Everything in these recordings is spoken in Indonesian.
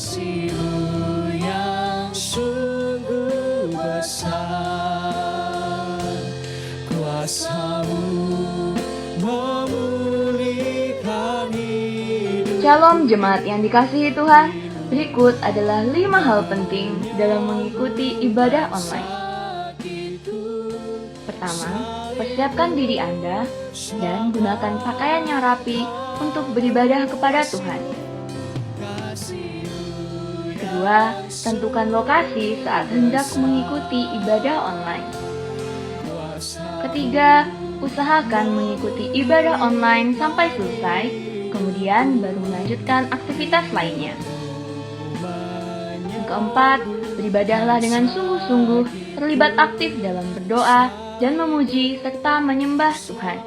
Kasih-Mu yang sungguh besar, kuasa-Mu memulihkan hidup. Shalom jemaat yang dikasihi Tuhan. Berikut adalah 5 hal penting dalam mengikuti ibadah online. Pertama, persiapkan diri Anda dan gunakan pakaian yang rapi untuk beribadah kepada Tuhan. Kedua, tentukan lokasi saat hendak mengikuti ibadah online. Ketiga, usahakan mengikuti ibadah online sampai selesai, kemudian baru melanjutkan aktivitas lainnya. Yang keempat, beribadahlah dengan sungguh-sungguh, terlibat aktif dalam berdoa dan memuji serta menyembah Tuhan.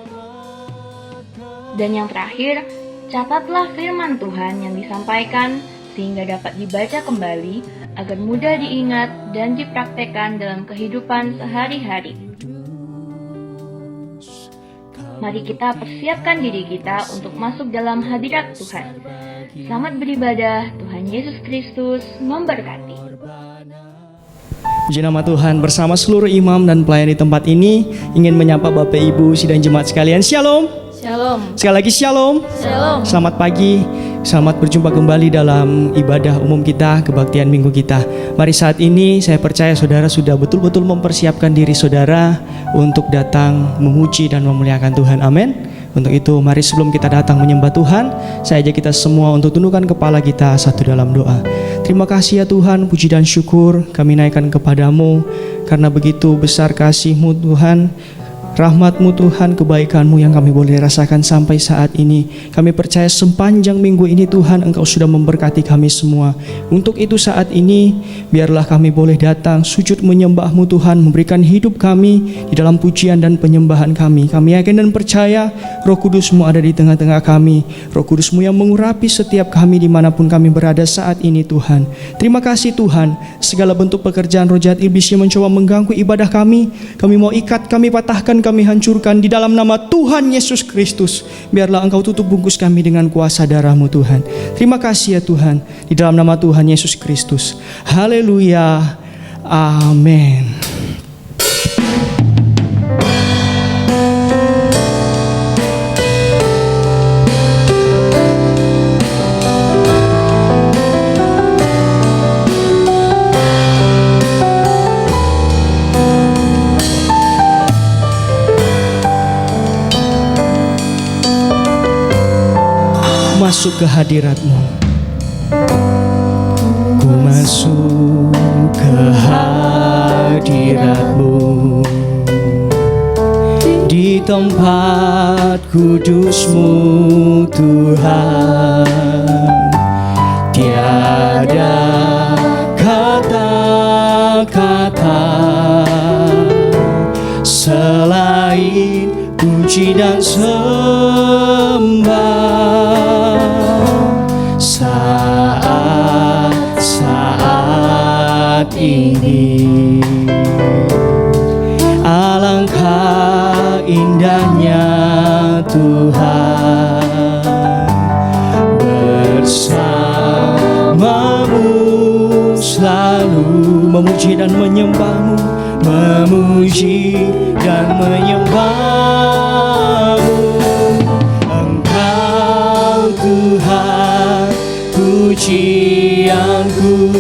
Dan yang terakhir, catatlah firman Tuhan yang disampaikan sehingga dapat dibaca kembali agar mudah diingat dan dipraktekkan dalam kehidupan sehari-hari. Mari kita persiapkan diri kita untuk masuk dalam hadirat Tuhan. Selamat beribadah, Tuhan Yesus Kristus memberkati. Puji nama Tuhan, bersama seluruh imam dan pelayan di tempat ini ingin menyapa Bapak Ibu sidang jemaat sekalian. Shalom. Shalom. Sekali lagi shalom. Shalom. Selamat pagi. Selamat berjumpa kembali dalam ibadah umum kita, kebaktian minggu kita. Mari saat ini saya percaya saudara sudah betul-betul mempersiapkan diri saudara untuk datang memuji dan memuliakan Tuhan. Amin. Untuk itu mari sebelum kita datang menyembah Tuhan, saya ajak kita semua untuk tundukkan kepala kita satu dalam doa. Terima kasih ya Tuhan, puji dan syukur kami naikkan kepadamu, karena begitu besar kasih-Mu Tuhan, rahmat-Mu Tuhan, kebaikan-Mu yang kami boleh rasakan sampai saat ini. Kami percaya sepanjang minggu ini Tuhan Engkau sudah memberkati kami semua. Untuk itu saat ini biarlah kami boleh datang sujud menyembah-Mu Tuhan, memberikan hidup kami di dalam pujian dan penyembahan kami. Kami yakin dan percaya Roh Kudus-Mu ada di tengah-tengah kami. Roh Kudus-Mu yang mengurapi setiap kami dimanapun kami berada saat ini Tuhan. Terima kasih Tuhan, segala bentuk pekerjaan roh jahat iblis yang mencoba mengganggu ibadah kami mau ikat, kami patahkan, kami hancurkan di dalam nama Tuhan Yesus Kristus. Biarlah Engkau tutup bungkus kami dengan kuasa darah-Mu Tuhan. Terima kasih ya Tuhan, di dalam nama Tuhan Yesus Kristus. Haleluya. Amin. Masuk ke hadirat-Mu. Ku masuk ke hadirat-Mu, di tempat kudus-Mu Tuhan. Tiada kata-kata selain puji dan sembah. Saat ini alangkah indahnya Tuhan bersama-Mu selalu memuji dan menyembah-Mu, memuji dan menyembah-Mu. Engkau Tuhan pujianku,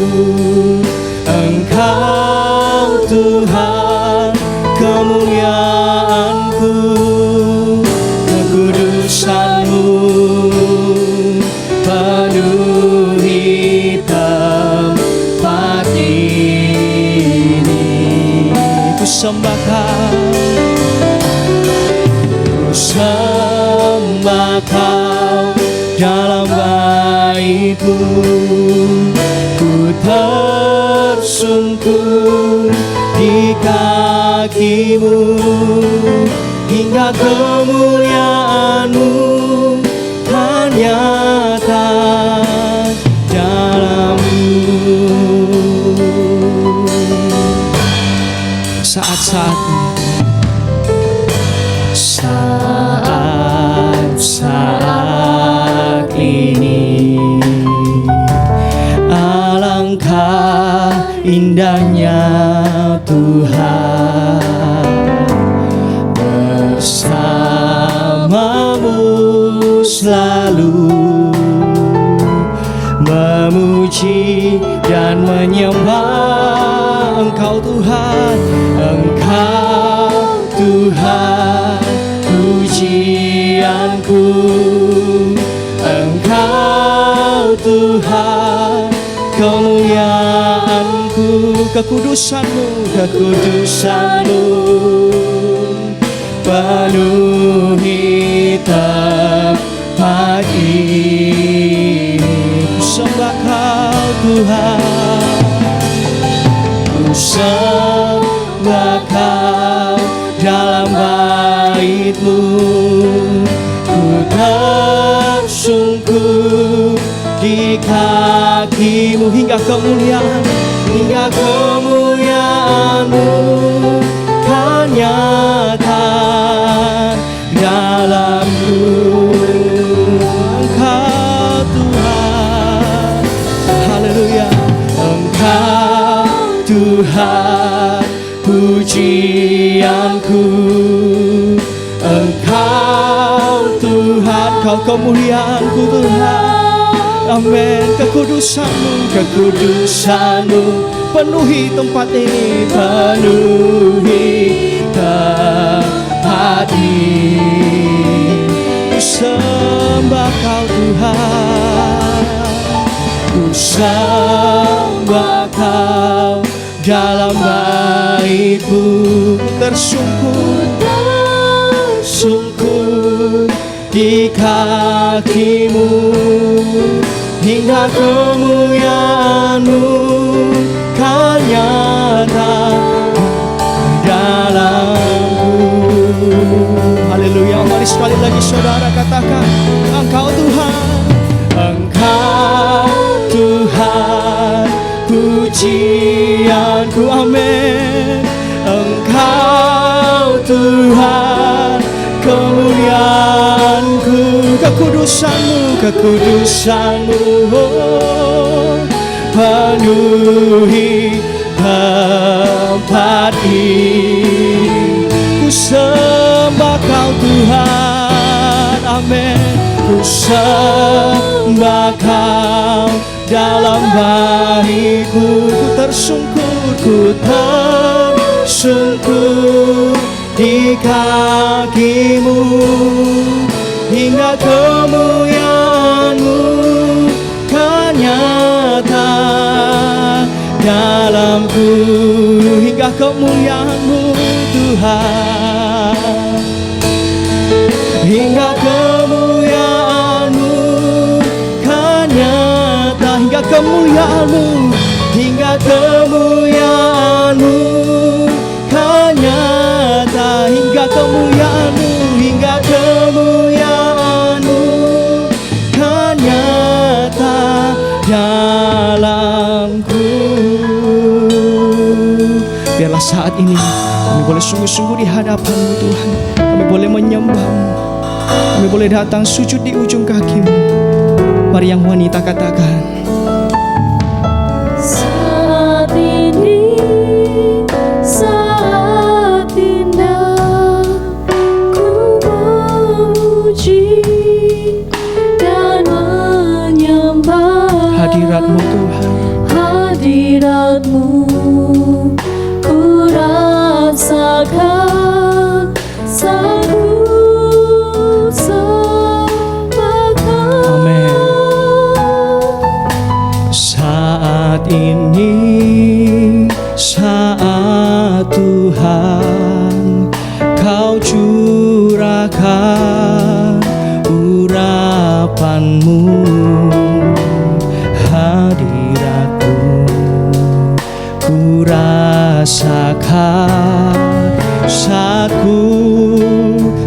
Engkau Tuhan kemuliaanku, kekudusan-Mu penuhi tempat ini. Ku sembah Kau dalam bait-Mu, ku tersungkur di kaki-Mu, hingga kemuliaan-Mu nyata dalam-Mu. Saat-saat ini indahnya Tuhan bersamamu selalu, memuji dan menyembah Engkau Tuhan, Engkau Tuhan pujianku, Engkau Tuhan kemuliaanku, kekudusanmu, kekudusanmu penuhi tempat ini. Ku sembah Kau Tuhan, ku sembah Kau dalam bait-Mu, ku tersungkur di kaki-Mu hingga kemuliaan-Mu kan nyata dalamku. Engkau Tuhan, haleluya, Engkau Tuhan pujianku, Engkau Tuhan, Kau kemuliaanku Tuhan, amin. Kekudusanmu, kekudusanmu penuhi tempat ini, penuhi tempat ini. Ku sembah Kau Tuhan, ku sembah Kau dalam bait-Mu, tersungkur di kaki-Mu hingga kemuliaan-Mu kan nyata dalamku. Haleluya, mari sekali lagi saudara katakan, Engkau Tuhan, Engkau Tuhan pujianku, amin. Engkau Tuhan kemuliaanku, kekudusanmu, kekudusanmu penuhi tempat ini. Ku sembah Kau Tuhan, amin. Ku sembah Kau dalam bait-Mu, ku tersungkur di kaki-Mu hingga kemuliaan-Mu kan nyata dalamku, hingga kemuliaan-Mu Tuhan, hingga kemuliaan-Mu kan nyata, hingga kemuliaan-Mu, hingga kemuliaan-Mu kan nyata, hingga kemuliaan-Mu, hingga kemuliaan-Mu kan nyata dalamku. Biarlah saat ini kami boleh sungguh-sungguh di hadapan-Mu Tuhan, kami boleh menyembah-Mu, kami boleh datang sujud di ujung kaki-Mu. Mari yang wanita katakan, saat ini saat indah, ku memuji dan menyembah hadirat-Mu Tuhan, hadirat-Mu ku rasakan, sanggup sembah Kau. amin. Saat ini, saat Tuhan Kau curahkan urapan-Mu, hadirat-Mu ku rasakan saat ku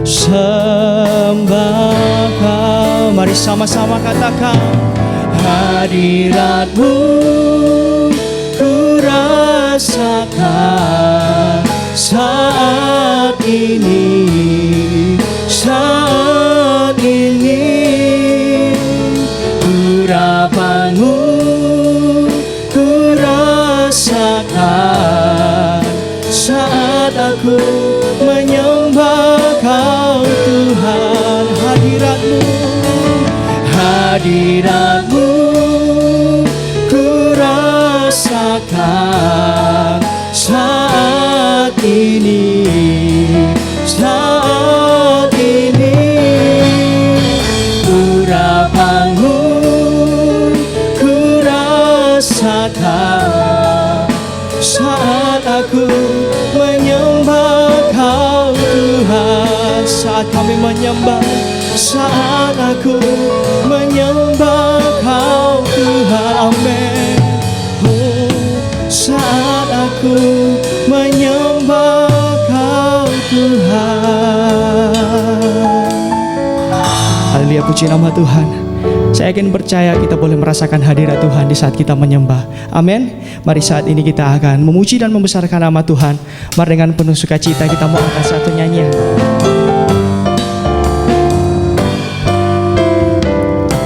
sembah Kau. Mari sama-sama katakan, hadirat-Mu ku rasakan saat ini, saat ini. Urapan-Mu ku rasakan hadiratmu ku rasakan saat ini, saat ini. Urapanmu ku rasakan saat aku menyembah Kau Tuhan, saat kami menyembah, saat aku menyembah Kau Tuhan. Amin. Oh, saat aku menyembah Kau Tuhan. Haleluya, puji nama Tuhan. Saya yakin percaya kita boleh merasakan hadirat Tuhan di saat kita menyembah. Amin. Mari saat ini kita akan memuji dan membesarkan nama Tuhan. Mari dengan penuh sukacita kita mau angkat satu nyanyian.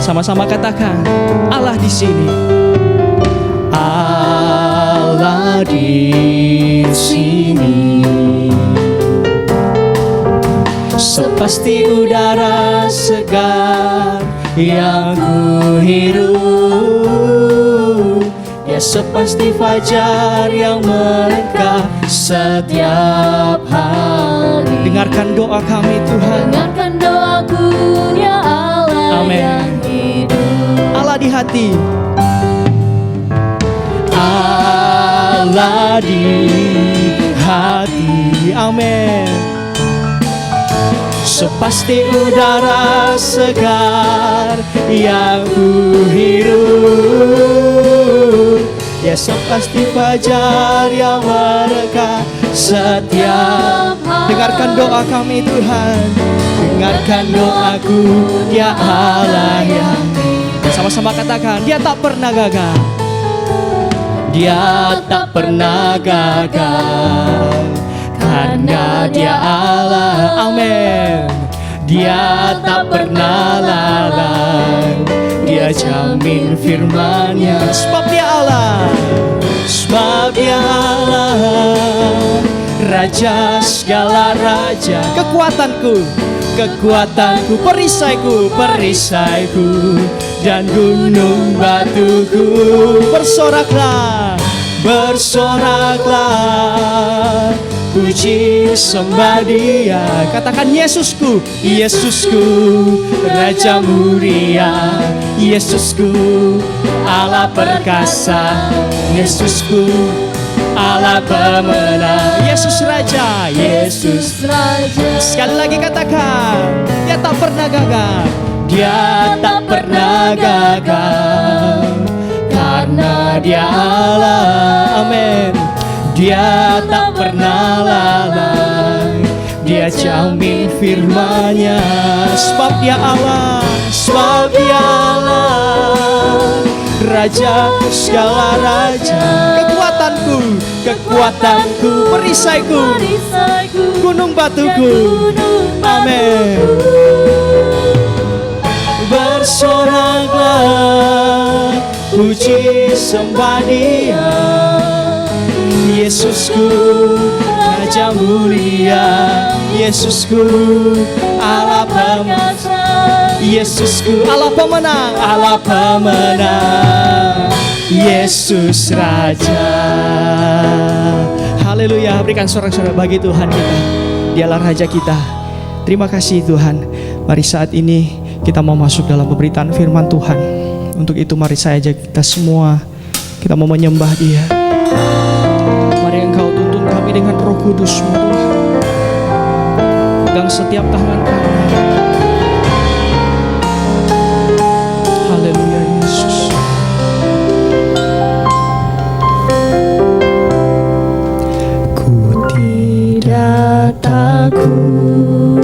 Sama-sama katakan, Allah di sini. Allah di sini. Sepasti udara segar yang ku hirup, ya sepasti fajar yang mereka setiap hari. Dengarkan doa kami Tuhan, Dengarkan doaku ya Allah. Amin. Yang hidup. Allah di hati, Allah di hati. Amin. Sepasti udara segar yang ku hirup, ya sepasti fajar yang mereka setiap hari. Dengarkan doa kami Tuhan, dengarkan doaku ya Allah yang. Sama-sama katakan, Dia tak pernah gagal, Dia tak pernah gagal, karena Dia Allah. Amin. Dia tak pernah lalai, Dia jamin firman-Nya. Sebab Dia Allah, sebab Dia Allah, Raja segala raja. Kekuatanku, kekuatanku, perisaiku, perisaiku, dan gunung batuku. Bersoraklah, bersoraklah, puji sembah Dia. Katakan, Yesusku, Yesusku, Raja mulia, Yesusku, Allah perkasa, Yesusku, Allah pemenang. Yesus Raja, Yesus Raja. Sekali lagi katakan, Dia tak pernah gagal, Dia tak pernah gagal, karena Dia Allah. Amin. Dia tak pernah lalai, Dia jamin firman-Nya. Sebab Dia Allah, sebab Dia Allah, Raja segala raja. Kekuatanku, kekuatanku, perisaiku, gunung batuku. Amin. Bersoraklah, puji sembah Dia, Yesusku, Raja mulia, Yesusku, Allah pemenang, Yesusku, Allah pemenang, Allah pemenang, Yesus Raja. Haleluya. Berikan sorak-sorak bagi Tuhan kita. Dialah Raja kita. Terima kasih Tuhan. Mari saat ini kita mau masuk dalam pemberitaan firman Tuhan. Untuk itu mari saya ajak kita semua, kita mau menyembah Dia. Mari Engkau tuntun kami dengan Roh Kudus-Mu Tuhan. Pegang setiap tangan kami. Haleluya Yesus. Ku tidak takut,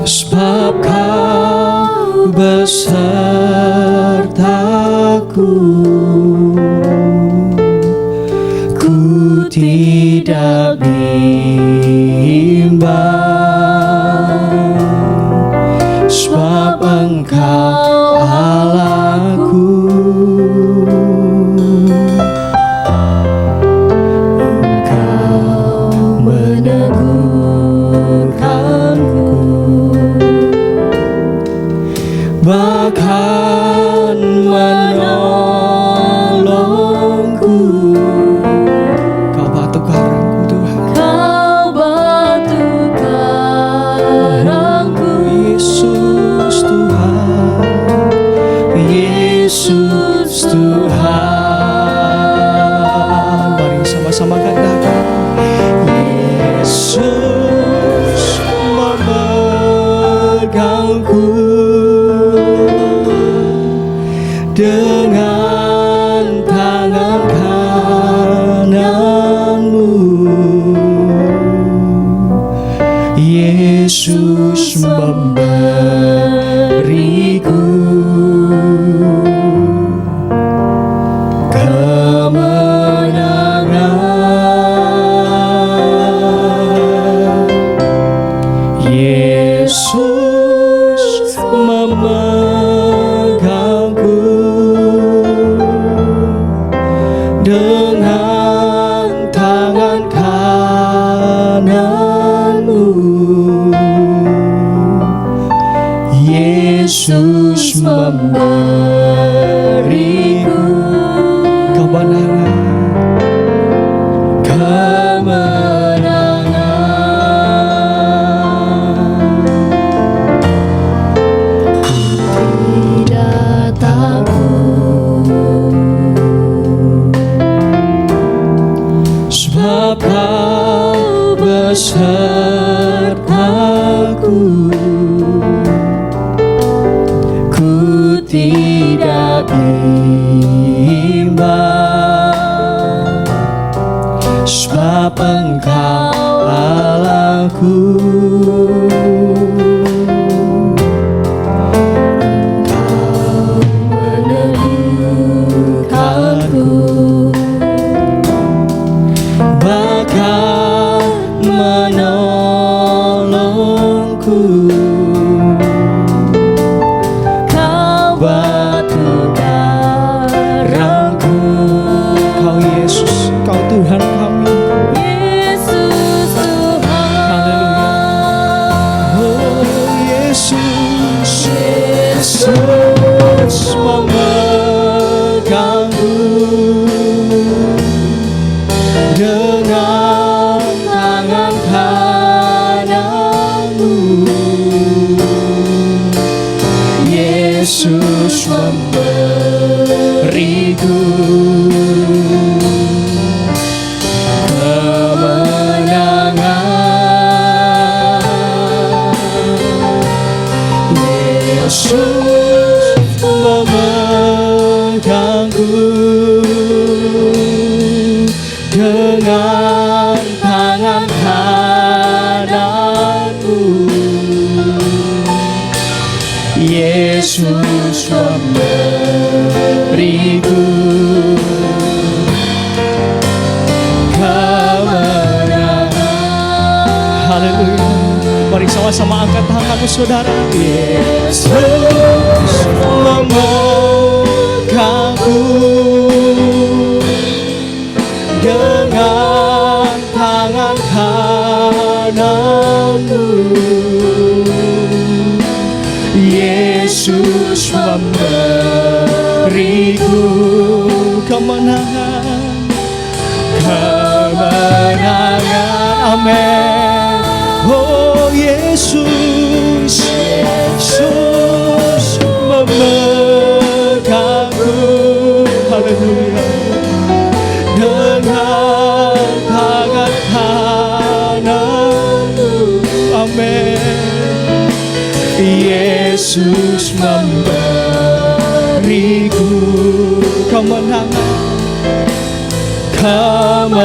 sebab Kau besertaku. Ku tidak bimbang, sebab Engkau Allahku. Engkau meneguhkanku bahkan menolongku. Kau batu karangku Tuhan, Kau batu karangku. Yesus Tuhan, Yesus Tuhan. Mari sama-sama katakan, Yesus memegangku dengan tangan kananmu. Yesus memberiku kemenangan. Yesus memegangku dengan tangan kananmu. Yesus memberiku kemenangan. Tidak takut, Sebab Kau besertaku. Ku tidak bimbang, sebab Engkau Allahku. Engkau meneguhkanku, bahkan menolongku. Kau batu karangku, Kau Yesus, Kau Tuhan kami. Yesus Haleluya. Tuhan. Oh Yesus, Yesus memegangku dengan tangan kananmu. Yesus memberiku kemenangan. Yesus memegangku dengan tangan kananmu. Yesus memberiku kemenangan. Haleluya. Mari sama-sama angkat tanganmu saudara. Yesus memegangku dengan tangan kananmu. Yesus memberiku kemenangan, kemenangan. Amin. Oh Yesus, Yesus memegangku. Haleluya. Dengan tangan kananmu. Amin. Yesus memberiku kemenangan, kemenangan.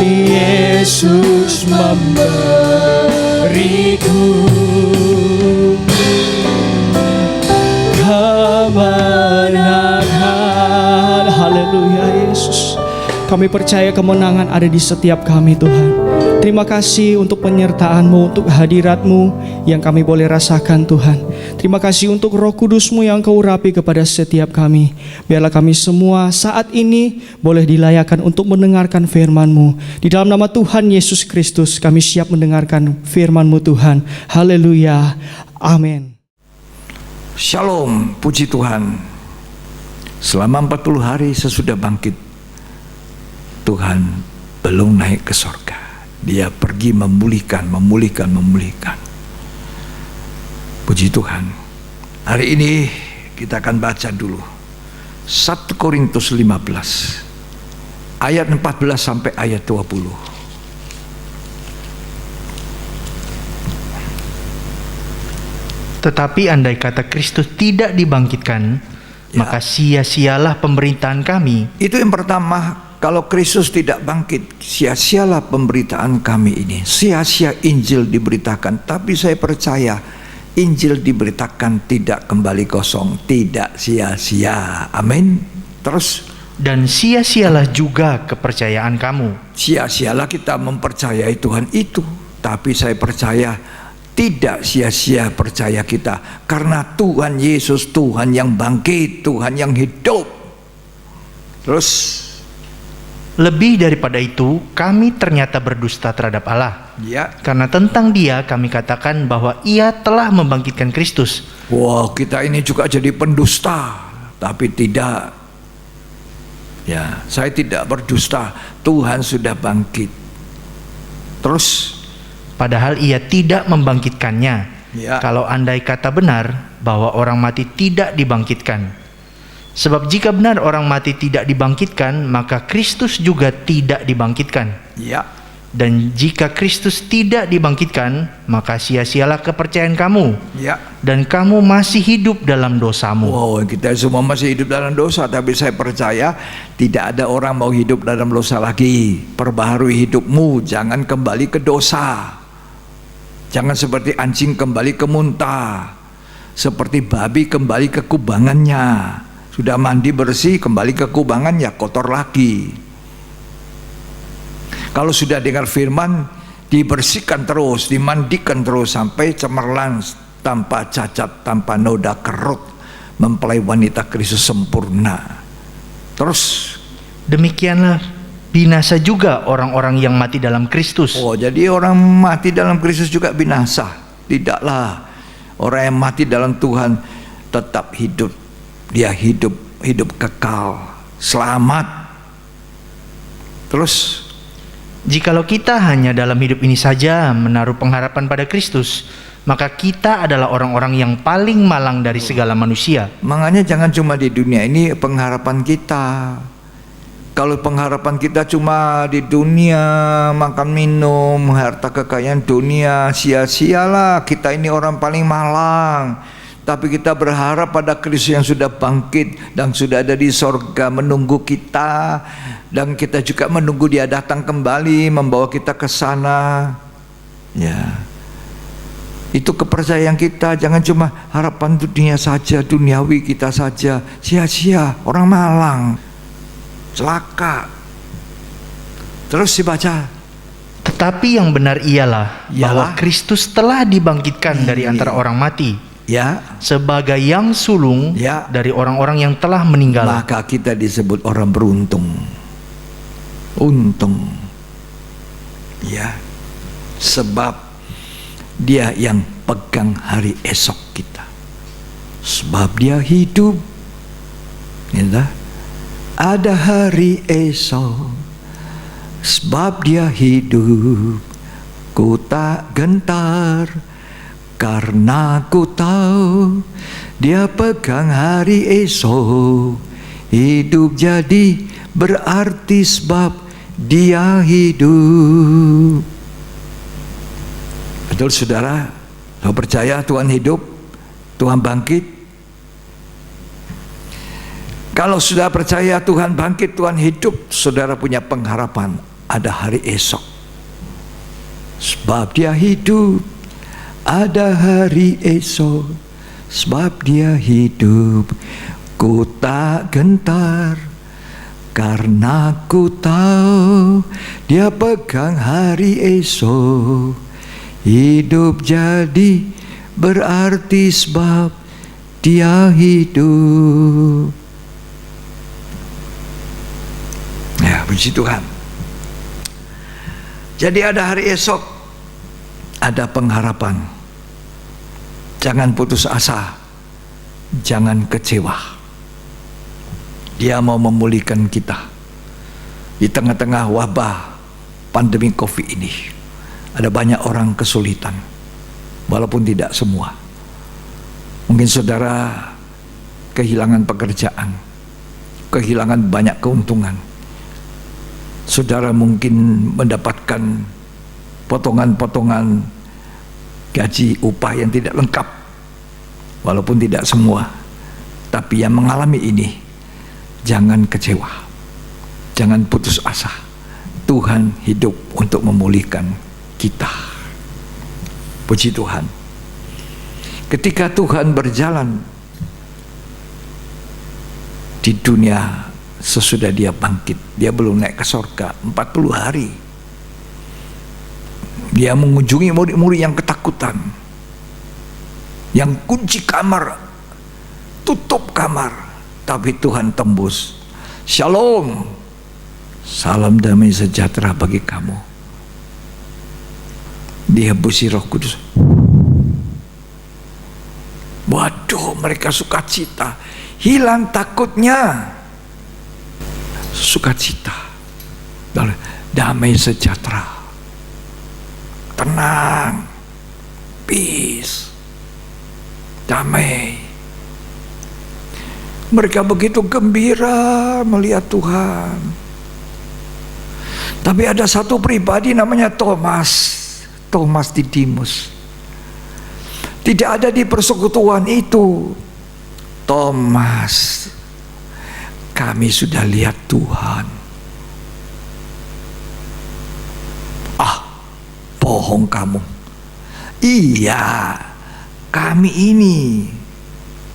Yesus memberiku kemenangan. Haleluya Yesus. Kami percaya kemenangan ada di setiap kami Tuhan. Terima kasih untuk penyertaan-Mu, untuk hadirat-Mu yang kami boleh rasakan Tuhan. Terima kasih untuk Roh Kudus-Mu yang Kau urapi kepada setiap kami. Biarlah kami semua saat ini boleh dilayakkan untuk mendengarkan firman-Mu. Di dalam nama Tuhan Yesus Kristus kami siap mendengarkan firman-Mu Tuhan. Haleluya. Amin. Shalom, puji Tuhan. Selama 40 hari sesudah bangkit, Tuhan belum naik ke sorga. Dia pergi memulihkan. Puji Tuhan. Hari ini kita akan baca dulu 1 Korintus 15 ayat 14 sampai ayat 20. Tetapi andai kata Kristus tidak dibangkitkan, maka sia-sialah pemberitaan kami. Itu yang pertama. Kalau Kristus tidak bangkit, sia-sialah pemberitaan kami ini. Sia-sia Injil diberitakan. Tapi saya percaya Injil diberitakan tidak kembali kosong, tidak sia-sia. Amin. Terus, Dan sia-sialah juga kepercayaan kamu. sia-sialah kita mempercayai Tuhan itu. Tapi saya percaya tidak sia-sia percaya kita. Karena Tuhan Yesus, Tuhan yang bangkit, Tuhan yang hidup. Terus, Lebih daripada itu, kami ternyata berdusta terhadap Allah. ya. Karena tentang Dia kami katakan bahwa Ia telah membangkitkan Kristus. Wow, kita ini juga jadi pendusta. Tapi tidak. Ya, saya tidak berdusta. Tuhan sudah bangkit. Terus, Padahal Ia tidak membangkitkannya. ya. Kalau andai kata benar bahwa orang mati tidak dibangkitkan. Sebab jika benar orang mati tidak dibangkitkan, maka Kristus juga tidak dibangkitkan. Ya. Dan jika Kristus tidak dibangkitkan, maka sia-sialah kepercayaan kamu. Ya. Dan kamu masih hidup dalam dosamu. Wow, kita semua masih hidup dalam dosa. Tapi saya percaya tidak ada orang mau hidup dalam dosa lagi. Perbaharui hidupmu, jangan kembali ke dosa. Jangan seperti anjing kembali ke muntah, seperti babi kembali ke kubangannya. Sudah mandi bersih, kembali ke kubangan ya kotor lagi. Kalau sudah dengar firman, dibersihkan terus, dimandikan terus sampai cemerlang, tanpa cacat, tanpa noda kerut, mempelai wanita Kristus sempurna. Terus, Demikianlah binasa juga orang-orang yang mati dalam Kristus. oh jadi orang mati dalam Kristus juga binasa? Tidaklah. Orang yang mati dalam Tuhan tetap hidup. Dia hidup kekal, selamat. Terus, Jikalau kita hanya dalam hidup ini saja menaruh pengharapan pada Kristus, maka kita adalah orang-orang yang paling malang dari segala manusia. makanya jangan cuma di dunia ini pengharapan kita. Kalau pengharapan kita cuma di dunia, makan minum, harta kekayaan dunia, sia-sialah. Kita ini orang paling malang. Tapi kita berharap pada Kristus yang sudah bangkit dan sudah ada di sorga menunggu kita. Dan kita juga menunggu Dia datang kembali membawa kita ke sana. Ya, itu kepercayaan kita. Jangan cuma harapan dunia saja, duniawi kita saja. Sia-sia, orang malang, celaka. Terus dibaca. Tetapi yang benar ialah bahwa Kristus telah dibangkitkan dari antara orang mati, Ya, sebagai yang sulung Ya. dari orang-orang yang telah meninggal. maka kita disebut orang beruntung. Untung. Ya. Sebab Dia yang pegang hari esok kita. Sebab Dia hidup. Ya. Ada hari esok. Sebab Dia hidup. Ku tak gentar. Karena ku tahu Dia pegang hari esok. Hidup jadi berarti sebab Dia hidup. Betul saudara? Kau percaya Tuhan hidup? Tuhan bangkit? Kalau sudah percaya Tuhan bangkit, Tuhan hidup, saudara punya pengharapan ada hari esok. Sebab Dia hidup. Ada hari esok, sebab Dia hidup. Ku tak gentar, karena ku tahu Dia pegang hari esok. Hidup jadi berarti sebab Dia hidup. Ya, puji Tuhan. Jadi ada hari esok, ada pengharapan. Jangan putus asa, jangan kecewa. Dia mau memulihkan kita di tengah-tengah wabah pandemi COVID ini. Ada banyak orang kesulitan, walaupun tidak semua. Mungkin saudara kehilangan pekerjaan, kehilangan banyak keuntungan. Saudara mungkin mendapatkan potongan-potongan gaji upah yang tidak lengkap, walaupun tidak semua. Tapi yang mengalami ini, jangan kecewa, jangan putus asa. Tuhan hidup untuk memulihkan kita. Puji Tuhan. Ketika Tuhan berjalan di dunia sesudah Dia bangkit, Dia belum naik ke sorga 40 hari. Dia mengunjungi murid-murid yang ketakutan, yang kunci kamar, tutup kamar, tapi Tuhan tembus. Shalom, salam damai sejahtera bagi kamu. Dihembusi Roh Kudus. Waduh, mereka sukacita, hilang takutnya, sukacita, damai sejahtera, tenang, peace, damai. Mereka begitu gembira melihat Tuhan. Tapi ada satu pribadi namanya Thomas Didimus. Tidak ada di persekutuan itu. Thomas, kami sudah lihat Tuhan. Bohong kamu. Iya, kami ini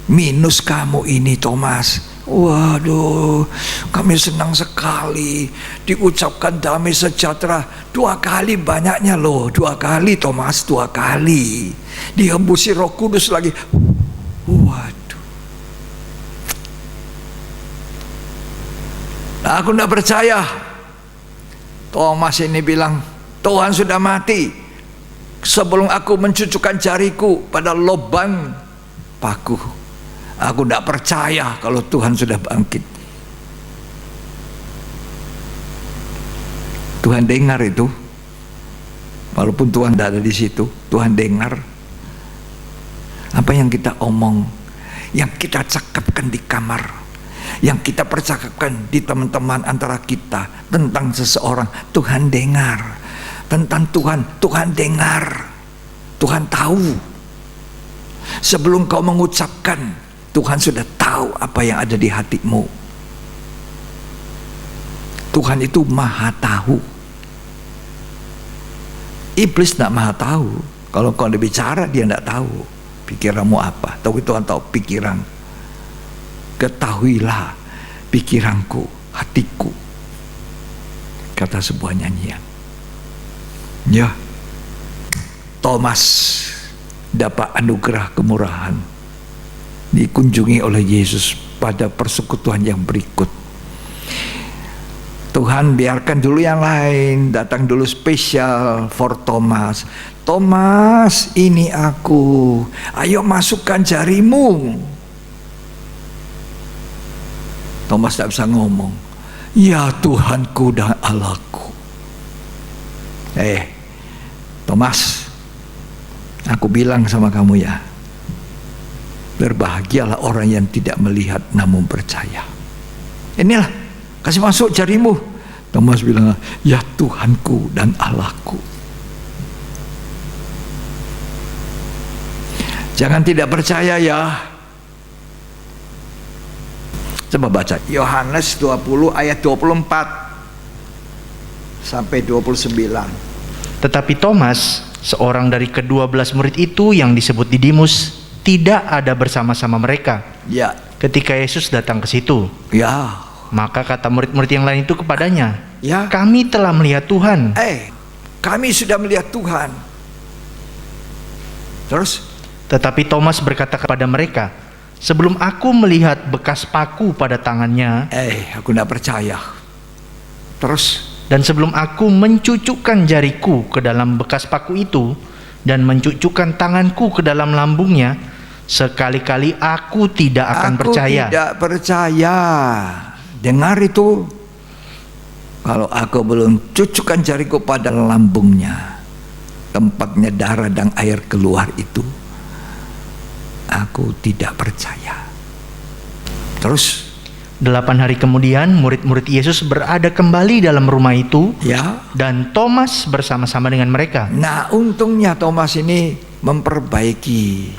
minus kamu ini, Thomas. Waduh, kami senang sekali diucapkan damai sejahtera 2 kali banyaknya loh, 2 kali Thomas, 2 kali dihembusi Roh Kudus lagi. Waduh, aku tidak percaya. Thomas ini bilang, Tuhan sudah mati sebelum aku mencucukkan jariku pada lubang paku. Aku tidak percaya kalau Tuhan sudah bangkit. Tuhan dengar itu, walaupun Tuhan tidak ada di situ. Tuhan dengar apa yang kita omong, yang kita cakapkan di kamar, yang kita percakapkan di teman-teman antara kita tentang seseorang. Tuhan dengar. Tentang Tuhan dengar. Tuhan tahu. Sebelum kau mengucapkan, Tuhan sudah tahu apa yang ada di hatimu. Tuhan itu maha tahu. Iblis tidak maha tahu. Kalau kau bicara, dia tidak tahu pikiranmu apa. Tapi Tuhan tahu pikiran. Ketahuilah pikiranku, hatiku, kata sebuah nyanyian. Ya, Thomas dapat anugerah kemurahan, dikunjungi oleh Yesus pada persekutuan yang berikut. Tuhan biarkan dulu yang lain, datang dulu spesial for Thomas. Thomas, ini aku, ayo masukkan jarimu. Thomas tidak bisa ngomong. Ya Tuhanku dan Allahku. Thomas, aku bilang sama kamu ya, berbahagialah orang yang tidak melihat namun percaya. Inilah, kasih masuk jarimu. Thomas bilang, ya Tuhanku dan Allahku. Jangan tidak percaya ya. Coba baca Yohanes 20 ayat 24 sampai 29. Tetapi Thomas, seorang dari ke-12 murid itu yang disebut Didimus, tidak ada bersama-sama mereka Ya, ketika Yesus datang ke situ. ya, Maka kata murid-murid yang lain itu kepadanya, Ya. kami telah melihat Tuhan. Kami sudah melihat Tuhan. Terus? Tetapi Thomas berkata kepada mereka, sebelum aku melihat bekas paku pada tangannya, Aku tidak percaya. Terus? dan sebelum aku mencucukkan jariku ke dalam bekas paku itu, dan mencucukkan tanganku ke dalam lambungnya, sekali-kali aku tidak akan percaya. Aku tidak percaya. Dengar itu. Kalau aku belum cucukkan jariku pada lambungnya, tempatnya darah dan air keluar itu, aku tidak percaya. Terus? 8 hari kemudian murid-murid Yesus berada kembali dalam rumah itu, Ya. dan Thomas bersama-sama dengan mereka. Nah, untungnya Thomas ini memperbaiki.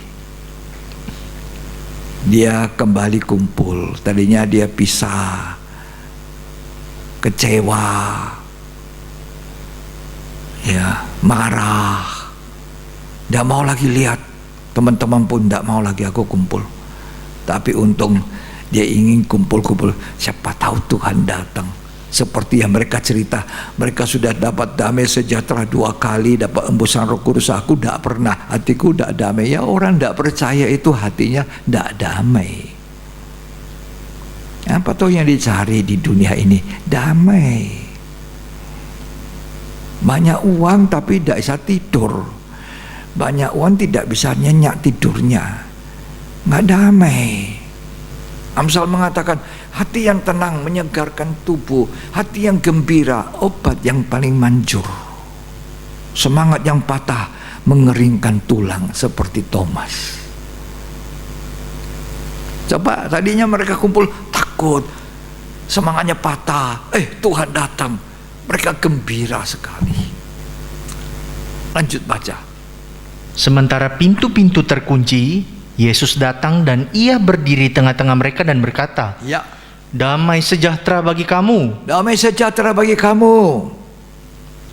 Dia kembali kumpul. Tadinya dia pisah, kecewa, ya, marah, tidak mau lagi lihat. Teman-teman pun tidak mau lagi aku kumpul. Tapi untung dia ingin kumpul-kumpul. Siapa tahu Tuhan datang. Seperti yang mereka cerita, mereka sudah dapat damai sejahtera 2 kali, dapat embusan Roh Kudus. Aku tidak pernah, hatiku tidak damai. Ya, orang tidak percaya itu hatinya tidak damai. Apa tuh yang dicari di dunia ini? Damai. Banyak uang tapi tidak bisa tidur. Banyak uang tidak bisa nyenyak tidurnya. Nggak damai. Amsal mengatakan, hati yang tenang menyegarkan tubuh, hati yang gembira obat yang paling manjur. Semangat yang patah mengeringkan tulang, seperti Thomas. Coba, tadinya mereka kumpul takut, semangatnya patah. Tuhan datang, mereka gembira sekali. Lanjut baca. Sementara pintu-pintu terkunci, Yesus datang dan ia berdiri tengah-tengah mereka dan berkata, Ya. damai sejahtera bagi kamu. Damai sejahtera bagi kamu.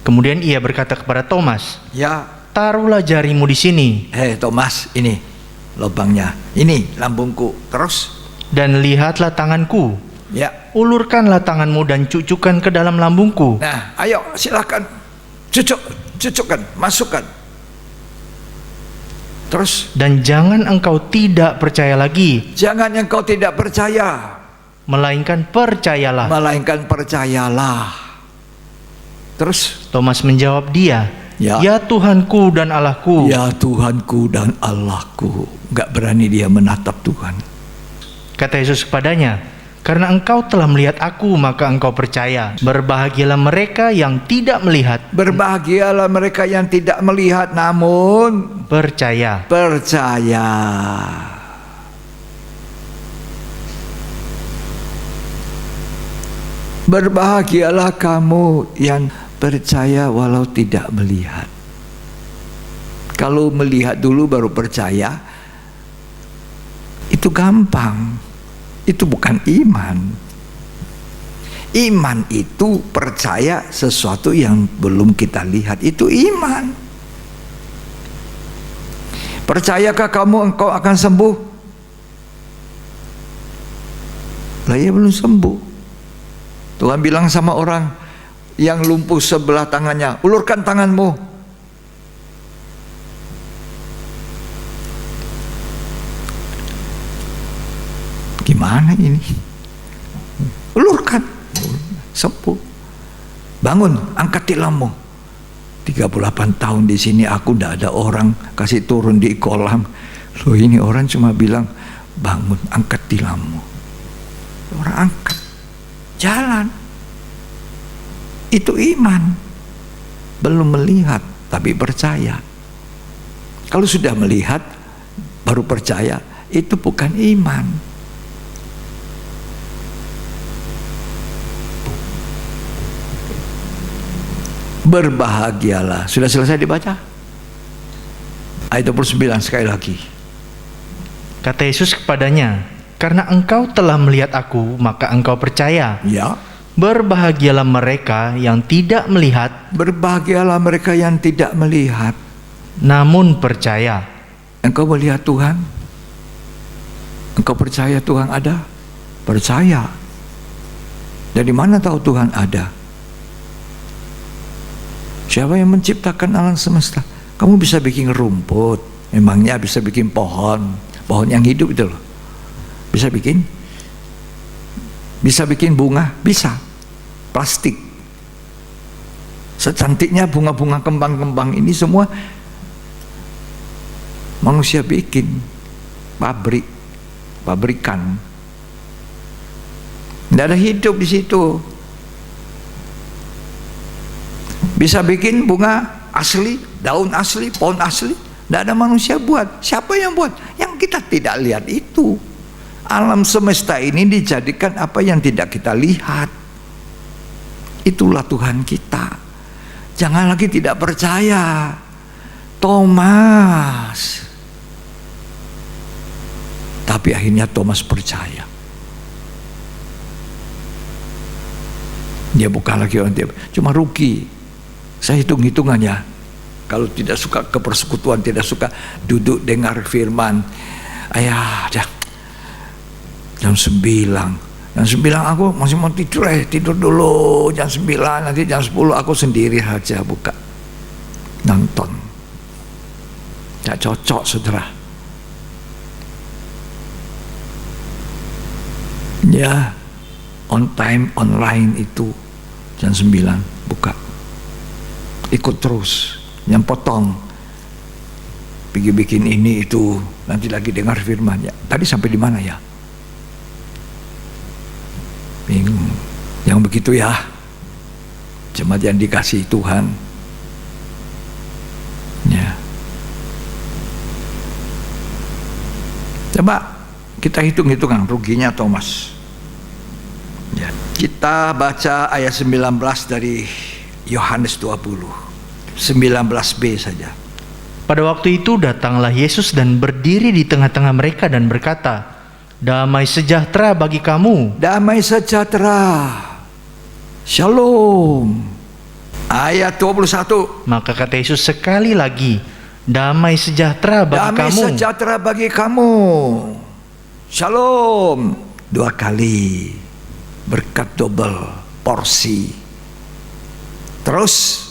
Kemudian ia berkata kepada Thomas, Ya. taruhlah jarimu di sini, Thomas, ini lubangnya, ini lambungku. Terus? dan lihatlah tanganku. Ya. Ulurkanlah tanganmu dan cucukkan ke dalam lambungku. Nah, ayo silakan. Cucukkan, masukkan. Terus? Dan jangan engkau tidak percaya lagi, Jangan engkau tidak percaya, melainkan percayalah. melainkan percayalah. Terus? Thomas menjawab dia, Ya. ya Tuhanku dan Allahku. Ya Tuhanku dan Allahku. Gak berani dia menatap Tuhan. Kata Yesus kepadanya, karena engkau telah melihat aku, maka engkau percaya. Berbahagialah mereka yang tidak melihat, Berbahagialah mereka yang tidak melihat namun percaya. percaya. Berbahagialah kamu yang percaya walau tidak melihat. Kalau melihat dulu baru percaya, itu gampang. Itu bukan iman. Iman itu percaya sesuatu yang belum kita lihat. Itu iman. Percayakah kamu engkau akan sembuh? Lah, ia belum sembuh. Tuhan bilang sama orang yang lumpuh sebelah tangannya, ulurkan tanganmu. Gimana ini? Ulurkan, sembuh. Bangun, angkat tilammu. 38 tahun di sini aku tidak ada orang kasih turun di kolam. Loh, ini orang cuma bilang bangun, angkat tilammu. Orang angkat, jalan. Itu iman. Belum melihat tapi percaya. Kalau sudah melihat baru percaya, itu bukan iman. Berbahagialah. Sudah selesai dibaca? Ayat 29 sekali lagi. Kata Yesus kepadanya, karena engkau telah melihat aku, maka engkau percaya. Ya. Berbahagialah mereka yang tidak melihat, Berbahagialah mereka yang tidak melihat. namun percaya. Engkau melihat Tuhan? Engkau percaya Tuhan ada? Percaya. Dari mana tahu Tuhan ada? Siapa yang menciptakan alam semesta? Kamu bisa bikin rumput, memangnya bisa bikin pohon yang hidup itu loh. Bisa bikin? Bisa bikin bunga? Bisa. Plastik. Secantiknya bunga-bunga kembang-kembang ini semua manusia bikin, pabrikan. Tidak ada hidup di situ. Bisa bikin bunga asli, daun asli, pohon asli. Tidak ada manusia buat. Siapa yang buat? Yang kita tidak lihat itu. Alam semesta ini dijadikan apa yang tidak kita lihat. Itulah Tuhan kita. Jangan lagi tidak percaya. Thomas. Tapi akhirnya Thomas percaya. Dia bukan lagi orang dia, cuma rugi. Saya hitung-hitungannya. Kalau tidak suka ke persekutuan, tidak suka duduk dengar firman, ayah, jam 9. Jam 9 aku masih mau tidur, tidur dulu. Jam 9, nanti jam 10 aku sendiri saja buka nonton. Tidak cocok, saudara. Ya, on time, online itu jam 9 buka. Ikut terus, yang potong. Pergi bikin ini itu, nanti lagi dengar firman ya. Tadi sampai di mana ya? Bingung. Yang begitu ya, jemaat yang dikasihi Tuhan. Ya. Coba kita hitung-hitungan ruginya Thomas. Ya. Kita baca ayat 19 dari Yohanes 20. 19b saja. Pada waktu itu datanglah Yesus dan berdiri di tengah-tengah mereka dan berkata, "Damai sejahtera bagi kamu." Damai sejahtera. Shalom. Ayat 21. Maka kata Yesus sekali lagi, "Damai sejahtera bagi Damai kamu." sejahtera bagi kamu. Shalom. 2 kali. Berkat double. Porsi. Terus.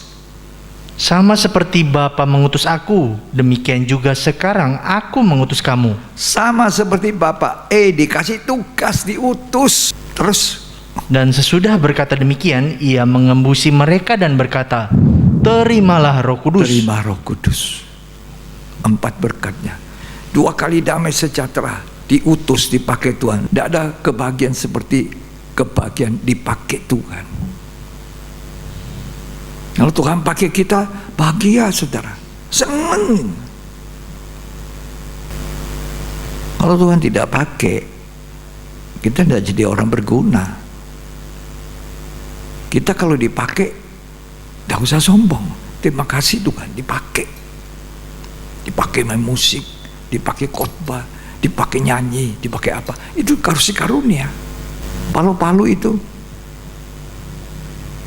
Sama seperti Bapa mengutus aku, demikian juga sekarang aku mengutus kamu. Sama seperti Bapak. Dikasih tugas, diutus. Terus. Dan sesudah berkata demikian, ia mengembusi mereka dan berkata, "Terimalah Roh Kudus." Terima Roh Kudus. 4 berkatnya. 2 kali damai sejahtera. Diutus, dipakai Tuhan. Tidak ada kebahagiaan seperti kebahagiaan dipakai Tuhan. Kalau Tuhan pakai kita, bahagia saudara, senang. Kalau Tuhan tidak pakai, kita tidak jadi orang berguna. Kita kalau dipakai, tidak usah sombong. Terima kasih Tuhan, dipakai. Dipakai main musik, dipakai khotbah, dipakai nyanyi, dipakai apa. Itu kasih karunia. Palu-palu itu,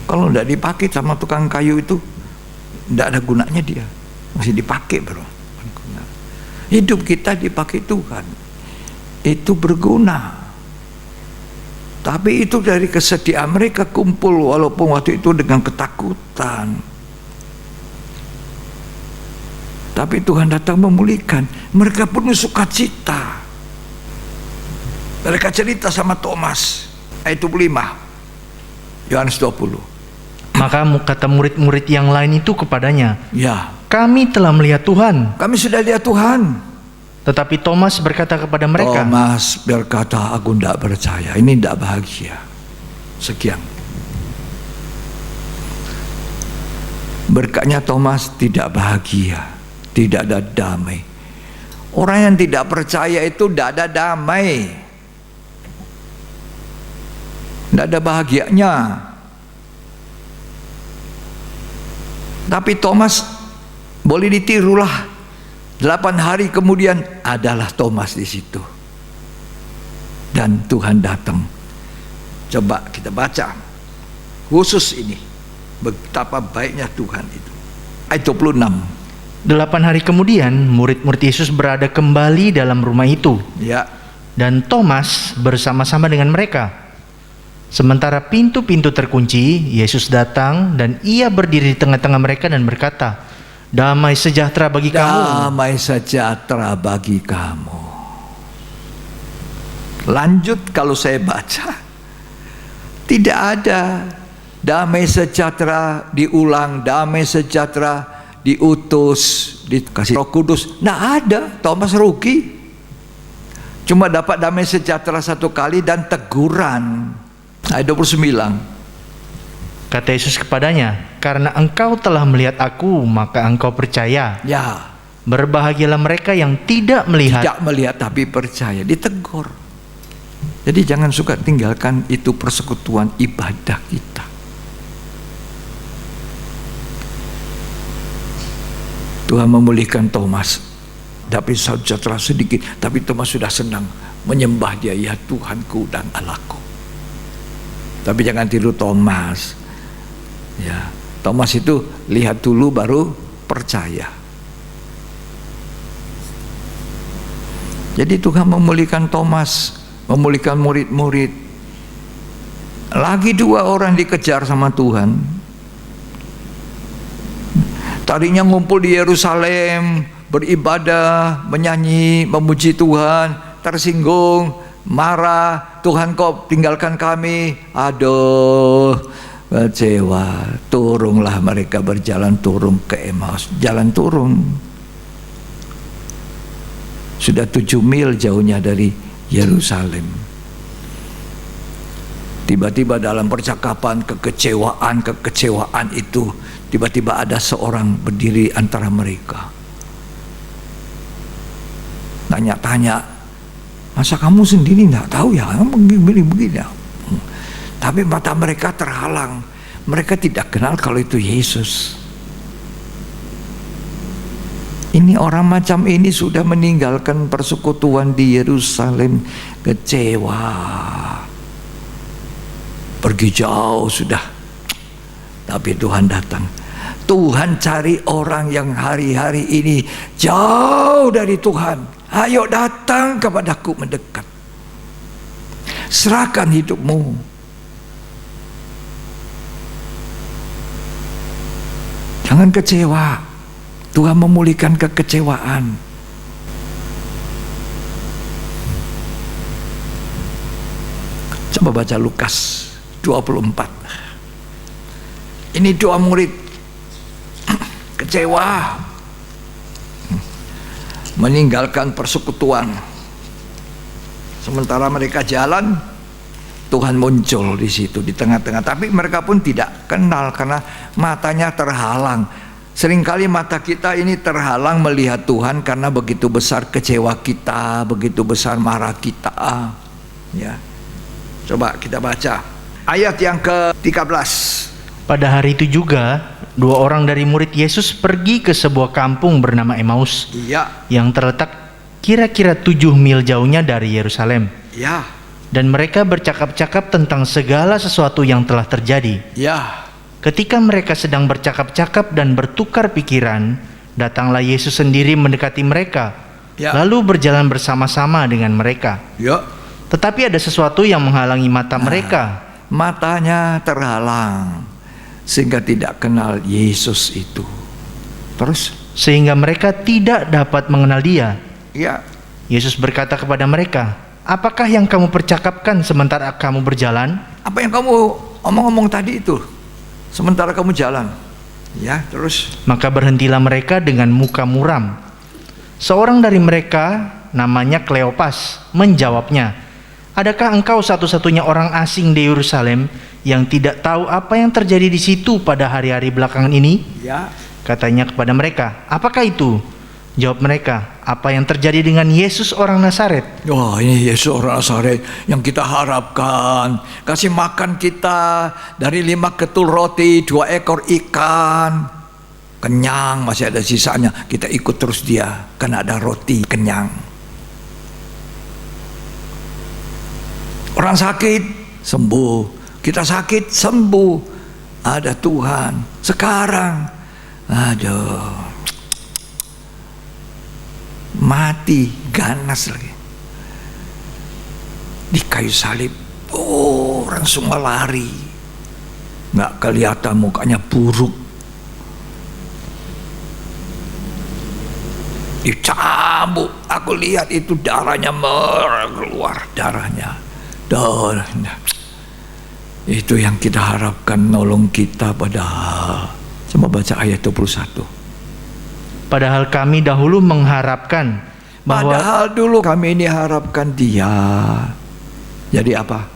kalau tidak dipakai sama tukang kayu itu, tidak ada gunanya dia. Masih dipakai bro. Hidup kita dipakai Tuhan, itu berguna. Tapi itu dari kesediaan mereka kumpul, walaupun waktu itu dengan ketakutan. Tapi Tuhan datang memulihkan. Mereka penuh sukacita. Mereka cerita sama Thomas, ayat 25, Yohanes 20. Maka kata murid-murid yang lain itu kepadanya, Ya, "Kami telah melihat Tuhan." kami sudah lihat Tuhan. Tetapi Thomas berkata kepada mereka, Thomas berkata, aku tidak percaya, ini tidak bahagia. Sekian. Berkatnya Thomas tidak bahagia, tidak ada damai. Orang yang tidak percaya itu tidak ada damai, tidak ada bahagianya. Tapi Thomas boleh ditirulah. 8 hari kemudian adalah Thomas di situ. Dan Tuhan datang. Coba kita baca khusus ini, betapa baiknya Tuhan itu. Ayat 26. 8 hari kemudian murid-murid Yesus berada kembali dalam rumah itu, Ya, dan Thomas bersama-sama dengan mereka. Sementara pintu-pintu terkunci, Yesus datang dan ia berdiri di tengah-tengah mereka dan berkata, "Damai sejahtera bagi kamu." Damai sejahtera bagi kamu. Lanjut kalau saya baca, tidak ada damai sejahtera diulang, damai sejahtera diutus, dikasih Roh Kudus. Nggak ada, Thomas rugi. Cuma dapat damai sejahtera satu kali dan teguran. Ayat 29. Kata Yesus kepadanya, "Karena engkau telah melihat aku, maka engkau percaya. Ya, Berbahagialah mereka yang tidak melihat." tidak melihat tapi percaya, ditegur. Jadi jangan suka tinggalkan itu persekutuan ibadah kita. Tuhan memulihkan Thomas. Tapi sejahtera sedikit, tapi Thomas sudah senang menyembah Dia, ya Tuhanku dan Allahku. Tapi jangan tiru Thomas. Ya, Thomas itu lihat dulu baru percaya. Jadi Tuhan memulihkan Thomas, memulihkan murid-murid. Lagi 2 orang dikejar sama Tuhan. Tadinya ngumpul di Yerusalem, beribadah, menyanyi, memuji Tuhan, tersinggung, marah, "Tuhan kok tinggalkan kami?" Aduh, kecewa. Turunlah mereka berjalan turun ke Emmaus. Jalan turun. Sudah 7 mil jauhnya dari Yerusalem. Tiba-tiba dalam percakapan kekecewaan itu, tiba-tiba ada seorang berdiri antara mereka. Tanya-tanya, "Masa kamu sendiri nggak tahu ya? Begini. Tapi mata mereka terhalang. Mereka tidak kenal kalau itu Yesus. Ini orang macam ini sudah meninggalkan persekutuan di Yerusalem, kecewa. Pergi jauh sudah. Tapi Tuhan datang. Tuhan cari orang yang hari-hari ini jauh dari Tuhan. Ayo datang kepadaku mendekat. Serahkan hidupmu. Jangan kecewa. Tuhan memulihkan kekecewaan. Coba baca Lukas 24. Ini 2 murid kecewa, meninggalkan persekutuan. Sementara mereka jalan, Tuhan muncul di situ di tengah-tengah. Tapi mereka pun tidak kenal karena matanya terhalang. Seringkali mata kita ini terhalang melihat Tuhan karena begitu besar kecewa kita, begitu besar marah kita. Ya, coba kita baca ayat yang ke-13. Pada hari itu juga 2 orang dari murid Yesus pergi ke sebuah kampung bernama Emmaus, Iya, yang terletak kira-kira 7 mil jauhnya dari Yerusalem. ya, Dan mereka bercakap-cakap tentang segala sesuatu yang telah terjadi. ya. Ketika mereka sedang bercakap-cakap dan bertukar pikiran, datanglah Yesus sendiri mendekati mereka, Ya. lalu berjalan bersama-sama dengan mereka. Ya. Tetapi ada sesuatu yang menghalangi mata mereka. Matanya terhalang sehingga tidak kenal Yesus itu. Terus, Sehingga mereka tidak dapat mengenal Dia. ya, Yesus berkata kepada mereka, "Apakah yang kamu percakapkan sementara kamu berjalan?" apa yang kamu omong-omong tadi itu sementara kamu jalan? Ya, terus. Maka berhentilah mereka dengan muka muram. Seorang dari mereka, namanya Kleopas, menjawabnya, "Adakah engkau satu-satunya orang asing di Yerusalem yang tidak tahu apa yang terjadi di situ pada hari-hari belakangan ini?" Ya, Katanya kepada mereka, "Apakah itu?" Jawab mereka, "Apa yang terjadi dengan Yesus orang Nazaret? oh ini Yesus orang Nazaret yang kita harapkan. Kasih makan kita dari 5 ketul roti, 2 ekor ikan. Kenyang, masih ada sisanya. Kita ikut terus dia, karena ada roti kenyang. Orang sakit, sembuh. Kita sakit, sembuh. Ada Tuhan. Sekarang, aduh, mati ganas lagi di kayu salib, Oh, orang semua lari. Nggak kelihatan, mukanya buruk. Dicambuk, aku lihat itu darahnya keluar, darahnya. Itu yang kita harapkan nolong kita, padahal. Coba baca ayat 21. Padahal kami dahulu mengharapkan bahwa Padahal dulu kami ini harapkan dia. Jadi apa?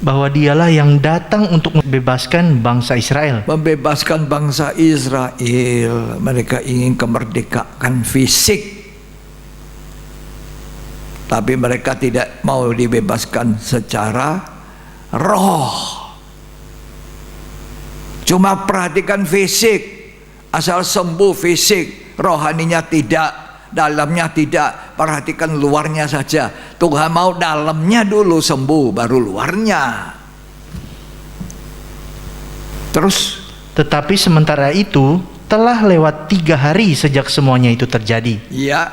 bahwa dialah yang datang untuk membebaskan bangsa Israel. Membebaskan bangsa Israel. Mereka ingin kemerdekaan fisik, tapi mereka tidak mau dibebaskan secara roh. Cuma perhatikan fisik, asal sembuh fisik, rohaninya tidak, dalamnya tidak. Perhatikan luarnya saja. Tuhan mau dalamnya dulu sembuh, baru luarnya. Terus, Tetapi sementara itu telah lewat 3 hari sejak semuanya itu terjadi. ya,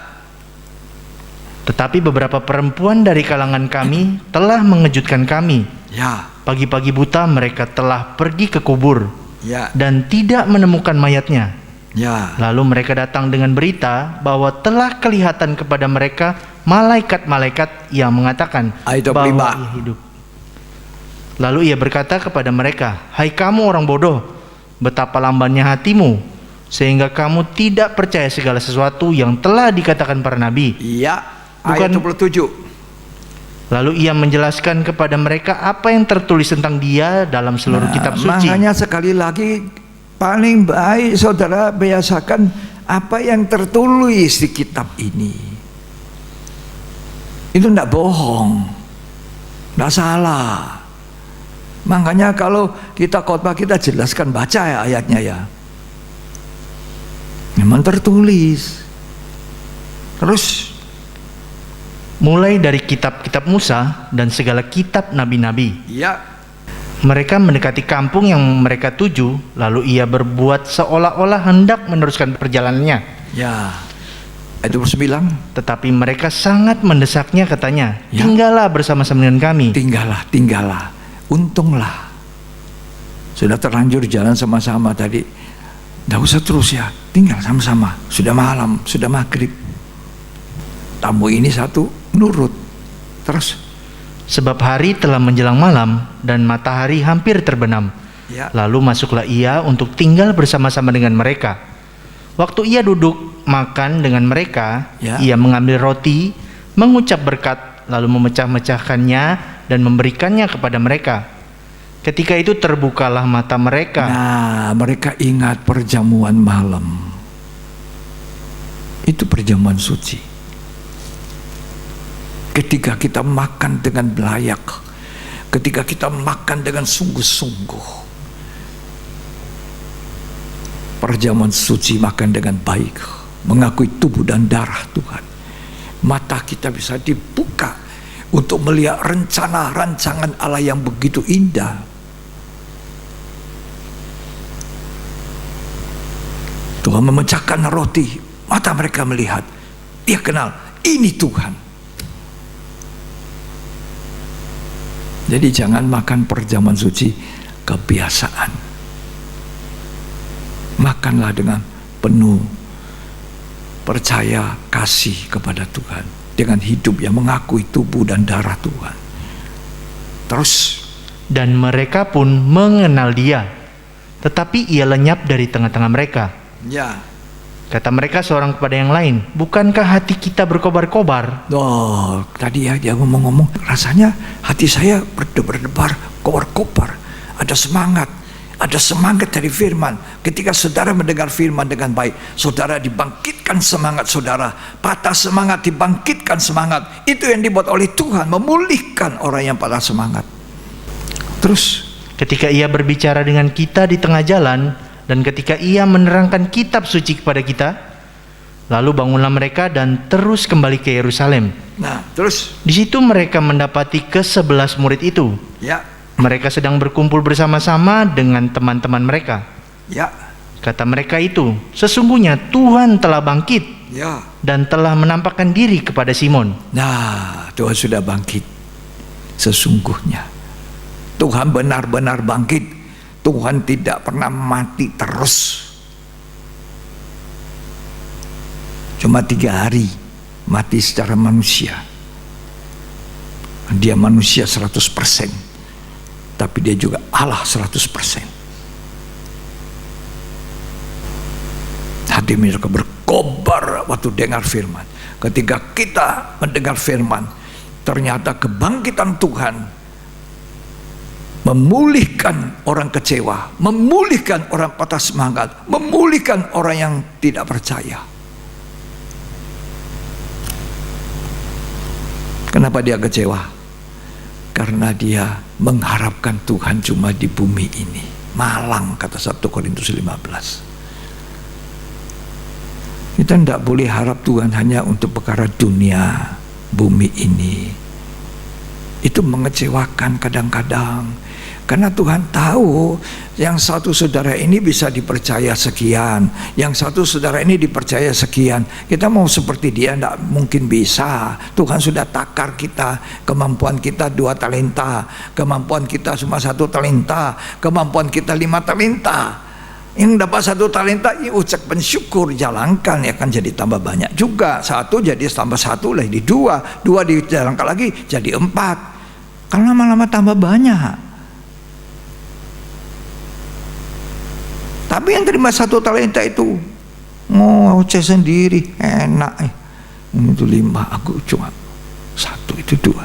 Tetapi beberapa perempuan dari kalangan kami telah mengejutkan kami. ya, Pagi-pagi buta mereka telah pergi ke kubur ya, dan tidak menemukan mayatnya. ya. Lalu mereka datang dengan berita bahwa telah kelihatan kepada mereka malaikat-malaikat yang mengatakan Ayat 25. bahwa ia hidup. Lalu ia berkata kepada mereka, "Hai kamu orang bodoh, betapa lambannya hatimu, sehingga kamu tidak percaya segala sesuatu yang telah dikatakan para nabi." Iya, ayat Bukan- 27. Lalu ia menjelaskan kepada mereka apa yang tertulis tentang dia dalam seluruh kitab suci. Makanya sekali lagi, paling baik saudara biasakan apa yang tertulis di kitab ini. Itu tidak bohong, tidak salah. Makanya kalau kita khotbah, kita jelaskan, baca ya ayatnya ya. Memang tertulis. Terus Mulai dari kitab-kitab Musa dan segala kitab nabi-nabi. ya, Mereka mendekati kampung yang mereka tuju, lalu ia berbuat seolah-olah hendak meneruskan perjalanannya. ya. Ayat 29. Tetapi mereka sangat mendesaknya, katanya, Ya. "Tinggallah bersama-sama dengan kami." Tinggallah. Untunglah. Sudah terlanjur jalan sama-sama tadi. Tidak usah terus ya, tinggal sama-sama. Sudah malam, sudah maghrib. Tamu ini satu nurut. Terus, Sebab hari telah menjelang malam dan matahari hampir terbenam. ya, Lalu masuklah ia untuk tinggal bersama-sama dengan mereka. Waktu ia duduk makan dengan mereka, Ya. ia mengambil roti, mengucap berkat, lalu memecah-mecahkannya dan memberikannya kepada mereka. Ketika itu terbukalah mata mereka. nah mereka ingat perjamuan malam. Itu perjamuan suci. Ketika kita makan dengan layak, ketika kita makan dengan sungguh-sungguh, perjamuan suci, makan dengan baik, mengakui tubuh dan darah Tuhan, mata kita bisa dibuka untuk melihat rencana rancangan Allah yang begitu indah. Tuhan memecahkan roti, mata mereka melihat, dia kenal ini Tuhan. Jadi jangan makan perjamuan suci kebiasaan. Makanlah dengan penuh percaya kasih kepada Tuhan, dengan hidup yang mengakui tubuh dan darah Tuhan. Terus, Dan mereka pun mengenal dia. Tetapi ia lenyap dari tengah-tengah mereka. ya, Kata mereka seorang kepada yang lain, "Bukankah hati kita berkobar-kobar?" oh, tadi ya dia ngomong-ngomong, rasanya hati saya berdebar-debar, kobar-kobar. Ada semangat dari firman. Ketika saudara mendengar firman dengan baik, saudara dibangkitkan semangat saudara. Patah semangat dibangkitkan semangat. Itu yang dibuat oleh Tuhan, memulihkan orang yang patah semangat. Terus, Ketika ia berbicara dengan kita di tengah jalan, dan ketika ia menerangkan kitab suci kepada kita, lalu bangunlah mereka dan terus kembali ke Yerusalem. nah, terus, Di situ mereka mendapati ke-11 murid itu. ya, Mereka sedang berkumpul bersama-sama dengan teman-teman mereka. ya, Kata mereka itu, "Sesungguhnya Tuhan telah bangkit ya. dan telah menampakkan diri kepada Simon." Nah, Tuhan sudah bangkit. sesungguhnya. Tuhan benar-benar bangkit. Tuhan tidak pernah mati terus. Cuma 3 hari mati secara manusia. Dia manusia 100%, tapi dia juga Allah 100%. Hati mereka berkobar waktu dengar firman. Ketika kita mendengar firman, ternyata kebangkitan Tuhan memulihkan orang kecewa, memulihkan orang patah semangat, memulihkan orang yang tidak percaya. Kenapa dia kecewa? Karena dia mengharapkan Tuhan cuma di bumi ini. Malang, kata 1 Korintus 15. Kita tidak boleh harap Tuhan hanya untuk perkara dunia, bumi ini. Itu mengecewakan kadang-kadang. Karena Tuhan tahu yang satu saudara ini bisa dipercaya sekian, yang satu saudara ini dipercaya sekian. Kita mau seperti dia tidak mungkin bisa. Tuhan sudah takar kita, kemampuan kita 2 talenta, kemampuan kita cuma 1 talenta, kemampuan kita 5 talenta. Yang dapat 1 talenta, ya ucap bersyukur, jalankan, ya kan jadi tambah banyak juga. 1 jadi tambah 1 lah jadi 2, 2 dijalankan lagi jadi 4. Karena lama-lama tambah banyak. Tapi yang terima 1 talenta itu ngoceh sendiri, enak. Itu 5, aku cuma 1, itu 2.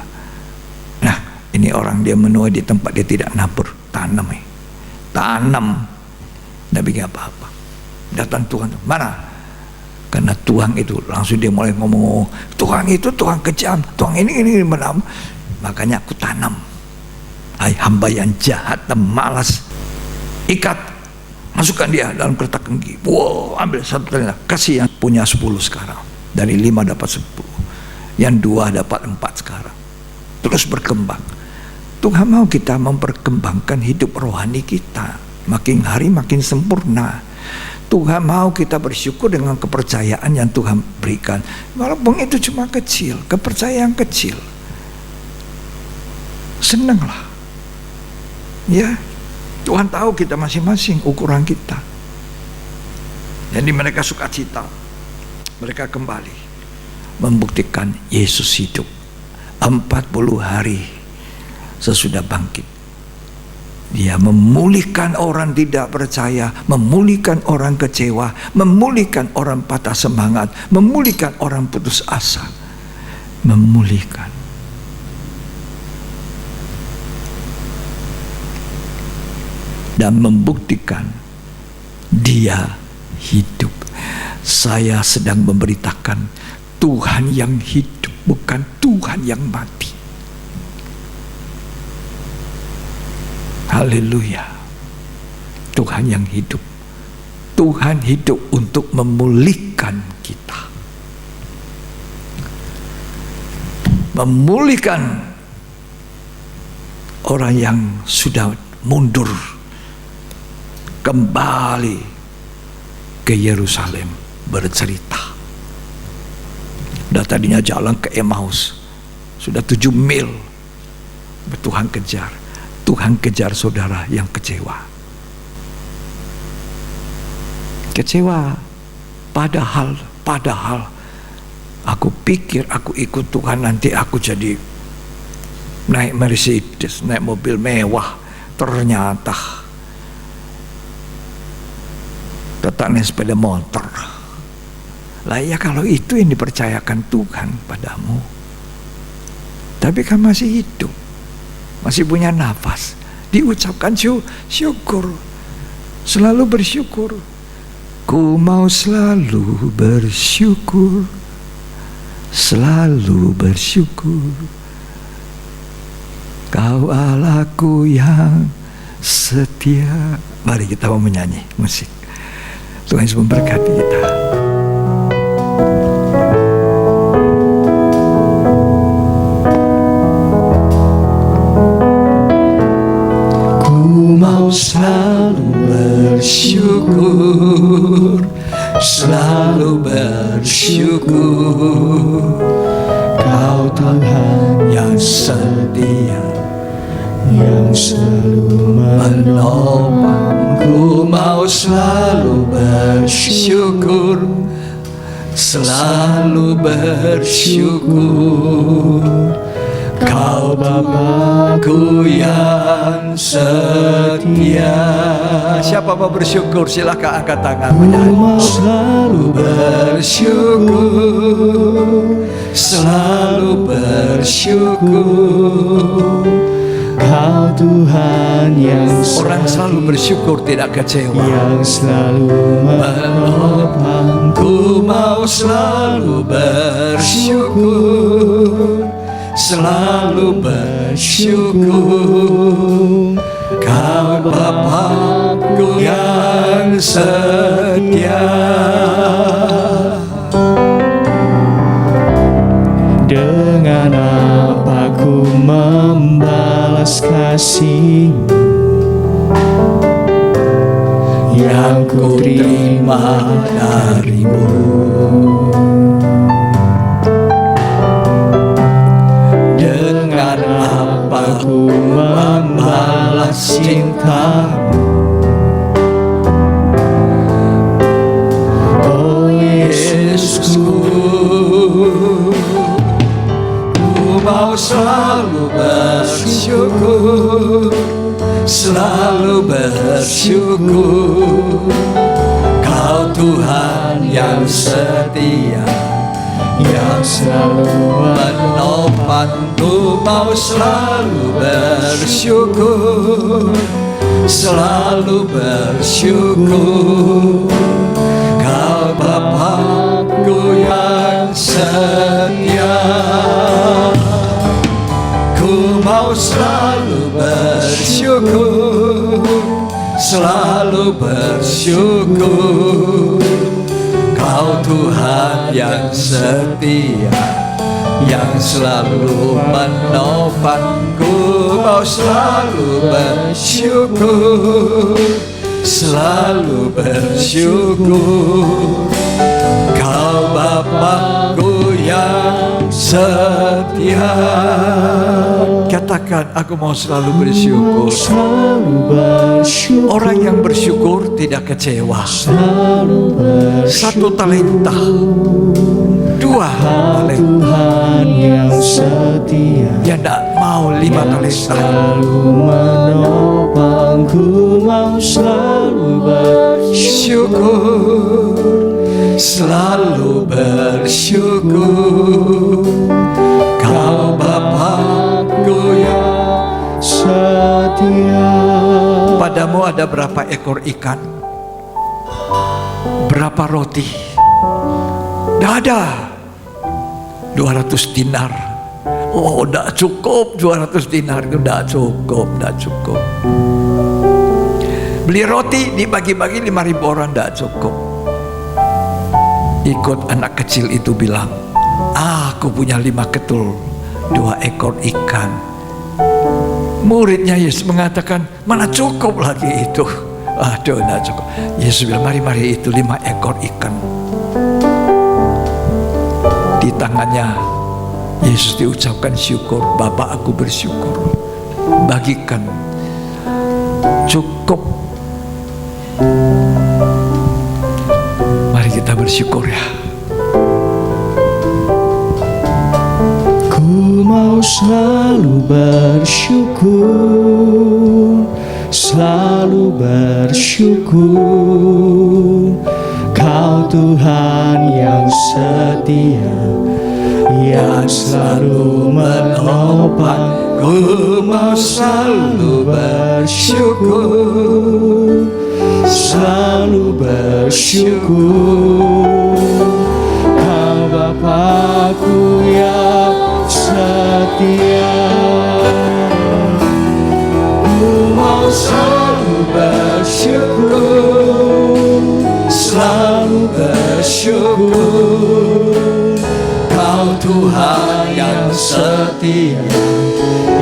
Nah, ini orang dia menuai di tempat dia tidak nabur, tanam. Tanam, tidak bikin apa-apa. Datang Tuhan, mana? Karena Tuhan itu langsung dia mulai ngomong, Tuhan itu Tuhan kejam, Tuhan ini menam. Makanya aku tanam. Hai hamba yang jahat dan malas, ikat, masukkan dia dalam kertas kengki. Wow, ambil 1 talenta, kasih yang punya 10 sekarang. Dari 5 dapat 10, yang 2 dapat 4 sekarang. Terus berkembang. Tuhan mau kita memperkembangkan hidup rohani kita, makin hari makin sempurna. Tuhan mau kita bersyukur dengan kepercayaan yang Tuhan berikan, walaupun itu cuma kecil, kepercayaan kecil. Senanglah, ya. Tuhan tahu kita masing-masing ukuran kita. Jadi mereka sukacita, mereka kembali membuktikan Yesus hidup 40 hari sesudah bangkit. Dia memulihkan orang tidak percaya, memulihkan orang kecewa, memulihkan orang patah semangat, memulihkan orang putus asa, memulihkan. Dan membuktikan dia hidup. Saya sedang memberitakan Tuhan yang hidup, bukan Tuhan yang mati. Haleluya. Tuhan yang hidup. Tuhan hidup untuk memulihkan kita, memulihkan orang yang sudah mundur, kembali ke Yerusalem bercerita. Sudah tadinya jalan ke Emmaus, sudah 7 mil, Tuhan kejar. Tuhan kejar saudara yang kecewa. Kecewa, padahal aku pikir aku ikut Tuhan nanti aku jadi naik Mercedes, naik mobil mewah. Ternyata tetap naik sepeda motor. Lah ya, kalau itu yang dipercayakan Tuhan padamu, tapi kan masih hidup, masih punya nafas, diucapkan syukur, selalu bersyukur. Ku mau selalu bersyukur, selalu bersyukur. Kau Allahku yang setia. Mari kita mau menyanyi musik. Tuhan Yesus memberkati kita. Ku mau selalu bersyukur, selalu bersyukur. Kau Tuhan yang setia. yang selalu menopang. Ku mau selalu bersyukur, selalu bersyukur. Kau Bapa-Ku yang setia. Siapa mau bersyukur? Silakan angkat tangan. mau selalu Bersyukur, selalu bersyukur. Kau Tuhan yang Orang selalu bersyukur, tidak kecewa. yang selalu menopang. Ku mau selalu bersyukur, selalu bersyukur. Kau Bapa-Ku yang setia. Dengan apa ku membalas kasih-Mu yang ku terima dari-Mu. Dengan apa ku membalas cinta-Mu, Oh Yesusku. Ku mau selalu bersyukur, selalu bersyukur. Kau Tuhan yang setia, yang selalu menopang. Ku mau selalu bersyukur, selalu bersyukur. Kau Bapa-Ku yang setia. Ku mau selalu bersyukur, selalu bersyukur. Kau Tuhan yang setia, yang selalu menopang. Ku mau selalu bersyukur, selalu bersyukur. Kau Bapa-Ku yang setia. Katakan, aku mau selalu bersyukur. selalu bersyukur. Orang yang bersyukur tidak kecewa. Selalu bersyukur. 1 talenta, 2 talenta. Tuhan yang setia Dia tidak mau 5 talenta. selalu menopang. Ku mau selalu bersyukur, Syukur, selalu bersyukur. Kau Bapa-Ku yang setia. Padamu ada berapa ekor ikan? Berapa roti? Tidak ada. 200 dinar. Oh, tidak cukup. 200 dinar itu tidak cukup, tidak cukup. Beli roti dibagi-bagi 5.000 orang, tidak cukup. Ikut anak kecil itu bilang, aku punya 5 ketul, 2 ekor ikan. Muridnya Yesus mengatakan, mana cukup lagi itu. Aduh, tidak cukup. Yesus bilang, mari itu 5 ekor ikan. Di tangannya Yesus diucapkan syukur. Bapa, aku bersyukur. Bagikan. Cukup. Mari kita bersyukur ya. Ku mau selalu bersyukur, selalu bersyukur. Kau Tuhan yang setia, yang selalu menopang. Ku mau selalu bersyukur, selalu bersyukur. Kau Bapa-Ku yang setia. Ku mau selalu bersyukur, selalu bersyukur. Kau Tuhan yang setia,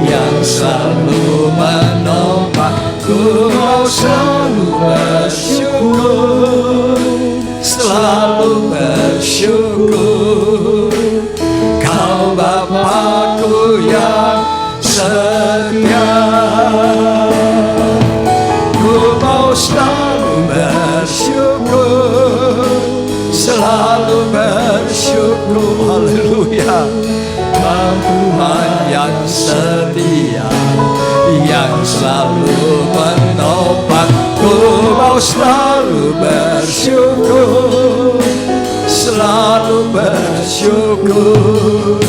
yang selalu menopang. Ku mau selalu bersyukur, selalu bersyukur. Kau Bapa-Ku yang setia. selalu menopang, ku mau selalu bersyukur, selalu bersyukur.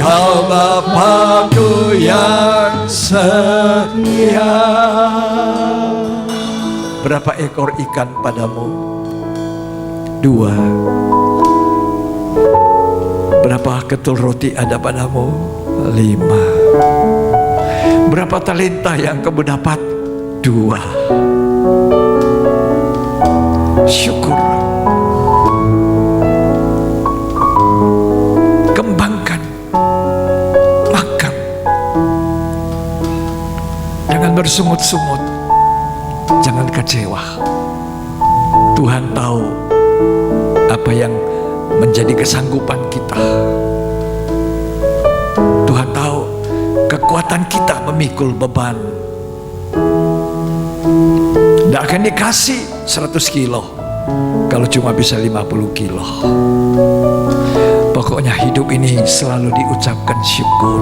Kau Bapa-Ku yang setia. Berapa ekor ikan padamu? 2. Berapa ketul roti ada padamu? 5. Berapa talenta yang kamu dapat? 2. Syukur. Kembangkan. Makan. Jangan bersungut-sungut. Jangan kecewa. Tuhan tahu apa yang menjadi kesanggupan kita. Tuhan tahu kekuatan kita memikul beban. Tidak akan dikasih 100 kilo kalau cuma bisa 50 kilo. Pokoknya hidup ini selalu diucapkan syukur.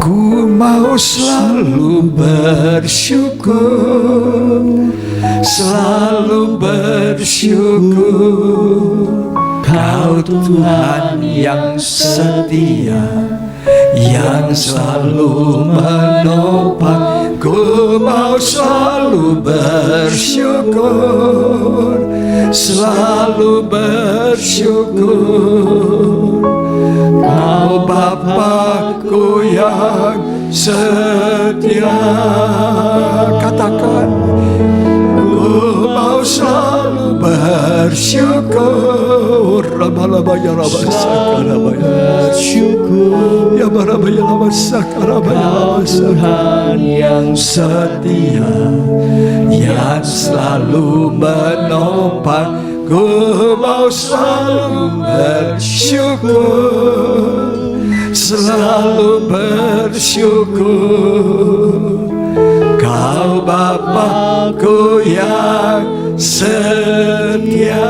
Ku mau selalu bersyukur, selalu bersyukur. Kau Tuhan yang setia, yang selalu menopang. Ku mau selalu bersyukur, selalu bersyukur. Kau Bapa-Ku yang setia. Katakan, ku mau selalu bersyukur. Rabalabaya rabasakarabaya bersyukur. Ya barabaya rabasakarabaya. Tuhan yang setia, yang selalu menopang. Ku mau selalu bersyukur, selalu bersyukur. Kau Bapa-Ku yang setia.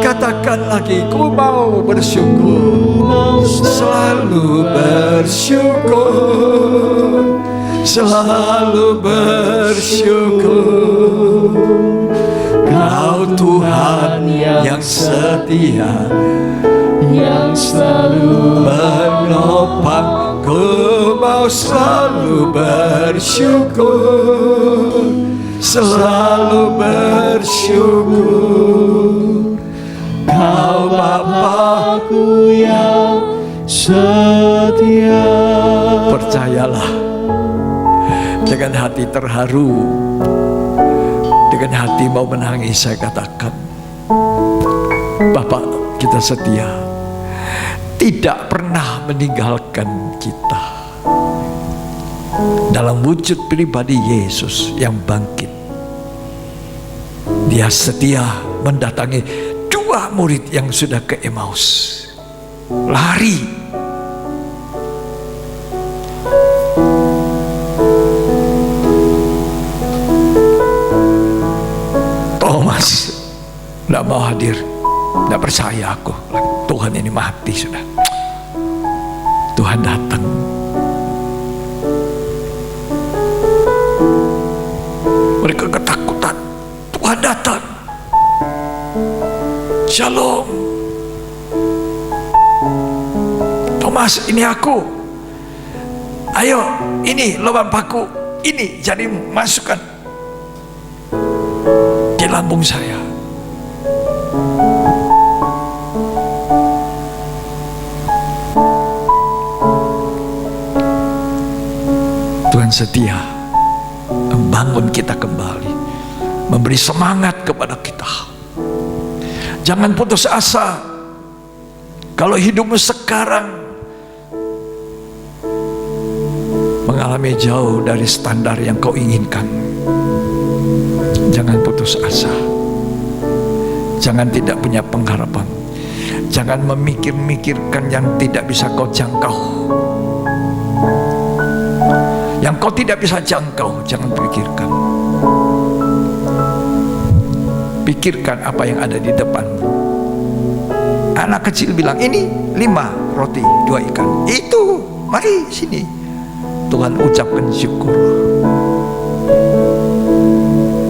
Katakan lagi, ku mau bersyukur, selalu bersyukur, selalu bersyukur. Kau Tuhan yang setia, yang selalu menopang. Ku mau selalu bersyukur, selalu bersyukur. Kau Bapa-Ku yang setia. Percayalah, dengan hati terharu, dengan hati mau menangis, saya katakan, Bapak kita setia, tidak pernah meninggalkan kita. Dalam wujud pribadi Yesus yang bangkit, Dia setia mendatangi 2 murid yang sudah ke Emmaus. Lari. Thomas tidak mau hadir, tidak percaya aku, Tuhan ini mati sudah. Tuhan datang. Mereka ketakutan. Tuhan datang. Shalom. Thomas, ini aku. Ayo, ini lubang paku. Ini jarimu, masukkan di lambung saya. Tuhan setia membangun kita kembali, memberi semangat kepada kita. Jangan putus asa. Kalau hidupmu sekarang mengalami jauh dari standar yang kau inginkan, jangan putus asa. Jangan tidak punya pengharapan. Jangan memikir-mikirkan yang tidak bisa kau jangkau. Yang kau tidak bisa jangkau, jangan pikirkan. Pikirkan apa yang ada di depan. Anak kecil bilang, ini 5 roti 2 ikan. Itu, mari sini. Tuhan ucapkan syukur.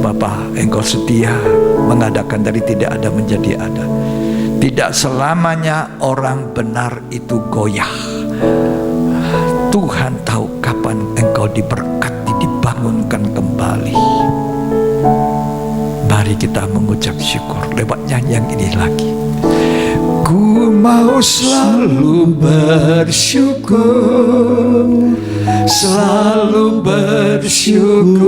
Bapa, Engkau setia mengadakan dari tidak ada menjadi ada. Tidak selamanya orang benar itu goyah. Tuhan tahu kapan Engkau diberkati, dibangunkan kembali. Mari kita mengucap syukur lewat nyanyian ini lagi. Ku mau selalu bersyukur, selalu bersyukur.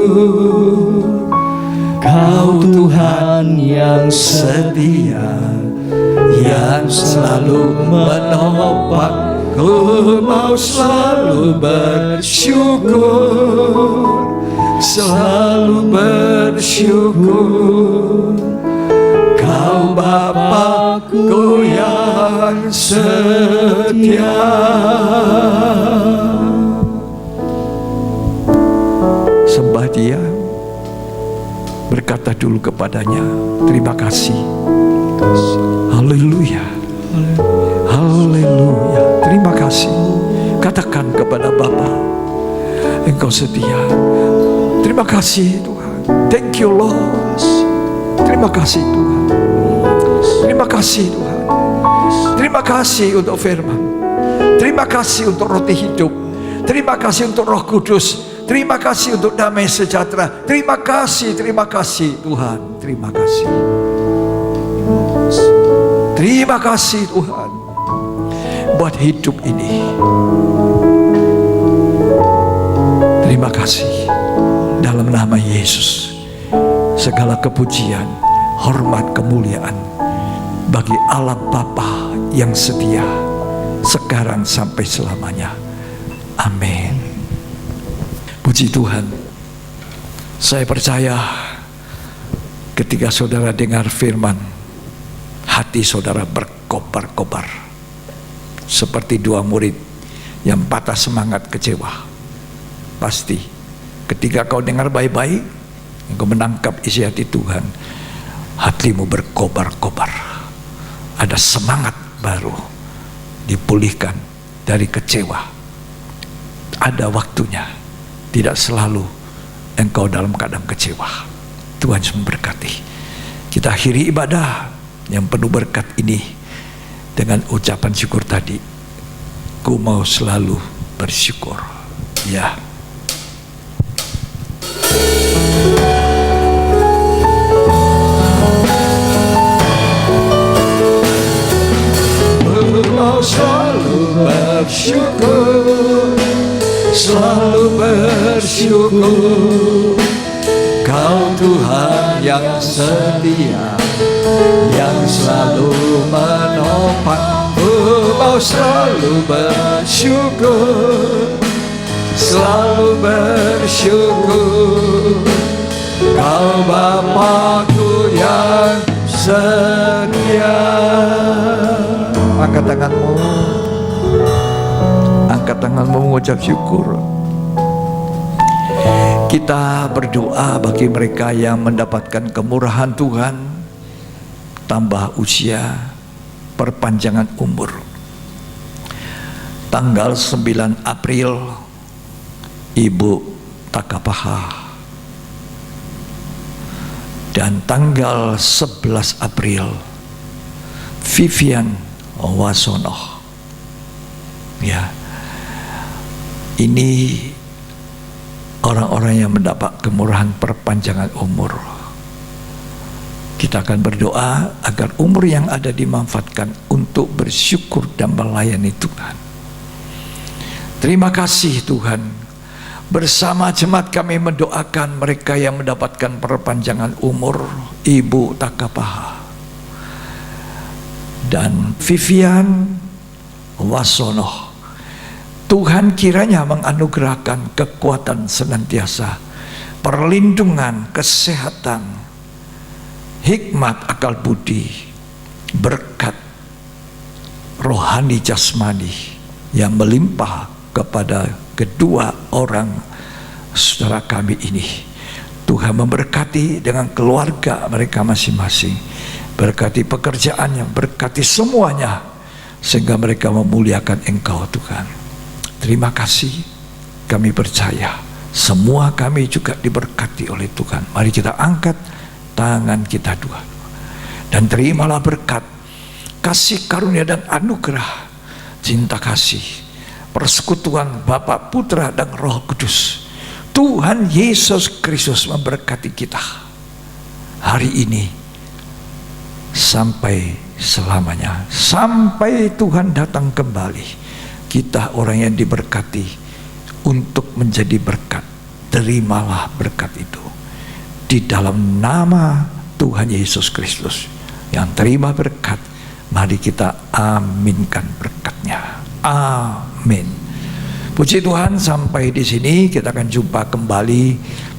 Kau Tuhan yang setia, yang selalu menopang. Ku mau selalu bersyukur, selalu bersyukur. Kau Bapa-Ku yang setia. Sembah Dia, berkata dulu kepadanya, terima kasih. Haleluya, haleluya. Terima kasih. Katakan kepada Bapa, Engkau setia. Terima kasih Tuhan. Thank you Lord. Terima kasih Tuhan. Terima kasih Tuhan. Terima kasih untuk firman. Terima kasih untuk roti hidup. Terima kasih untuk Roh Kudus. Terima kasih untuk damai sejahtera. Terima kasih Tuhan. Terima kasih. Terima kasih Tuhan buat hidup ini. Terima kasih. Dalam nama Yesus, segala kepujian, hormat, kemuliaan bagi Allah Bapa yang setia, sekarang sampai selamanya. Amin. Puji Tuhan. Saya percaya ketika saudara dengar firman, hati saudara berkobar-kobar seperti dua murid yang patah semangat, kecewa. Pasti ketika kau dengar baik-baik, engkau menangkap isi hati Tuhan, hatimu berkobar-kobar. Ada semangat baru, dipulihkan dari kecewa. Ada waktunya, tidak selalu engkau dalam keadaan kecewa. Tuhan memberkati. Kita akhiri ibadah yang penuh berkat ini dengan ucapan syukur tadi. Ku mau selalu bersyukur. Ya. Ku mau selalu bersyukur, selalu bersyukur. Kau Tuhan yang setia, yang selalu menopang. Ku mau selalu bersyukur, selalu bersyukur. Kau Bapa-Ku yang setia. Angkat tanganmu, angkat tanganmu mengucap syukur. Kita berdoa bagi mereka yang mendapatkan kemurahan Tuhan, tambah usia, perpanjangan umur. Tanggal 9 April Ibu Takapaha, dan tanggal 11 April Vivian Wasono. Ya, ini orang-orang yang mendapat kemurahan perpanjangan umur. Kita akan berdoa agar umur yang ada dimanfaatkan untuk bersyukur dan melayani Tuhan. Terima kasih Tuhan. Bersama jemaat kami mendoakan mereka yang mendapatkan perpanjangan umur, Ibu Takapaha dan Vivian Wasono. Tuhan kiranya menganugerahkan kekuatan senantiasa, perlindungan, kesehatan, hikmat, akal budi, berkat rohani jasmani yang melimpah kepada kedua orang saudara kami ini. Tuhan memberkati dengan keluarga mereka masing-masing, berkati pekerjaannya, berkati semuanya, sehingga mereka memuliakan Engkau Tuhan. Terima kasih kami percaya semua kami juga diberkati oleh Tuhan. Mari kita angkat tangan kita dua dan terimalah berkat, kasih karunia dan anugerah, cinta kasih, persekutuan Bapa, Putra dan Roh Kudus. Tuhan Yesus Kristus memberkati kita hari ini sampai selamanya, sampai Tuhan datang kembali. Kita orang yang diberkati untuk menjadi berkat. Terimalah berkat itu di dalam nama Tuhan Yesus Kristus. Yang terima berkat, mari kita aminkan berkatnya. Amin. Puji Tuhan, sampai di sini kita akan jumpa kembali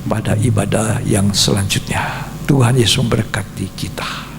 pada ibadah yang selanjutnya. Tuhan Yesus memberkati kita.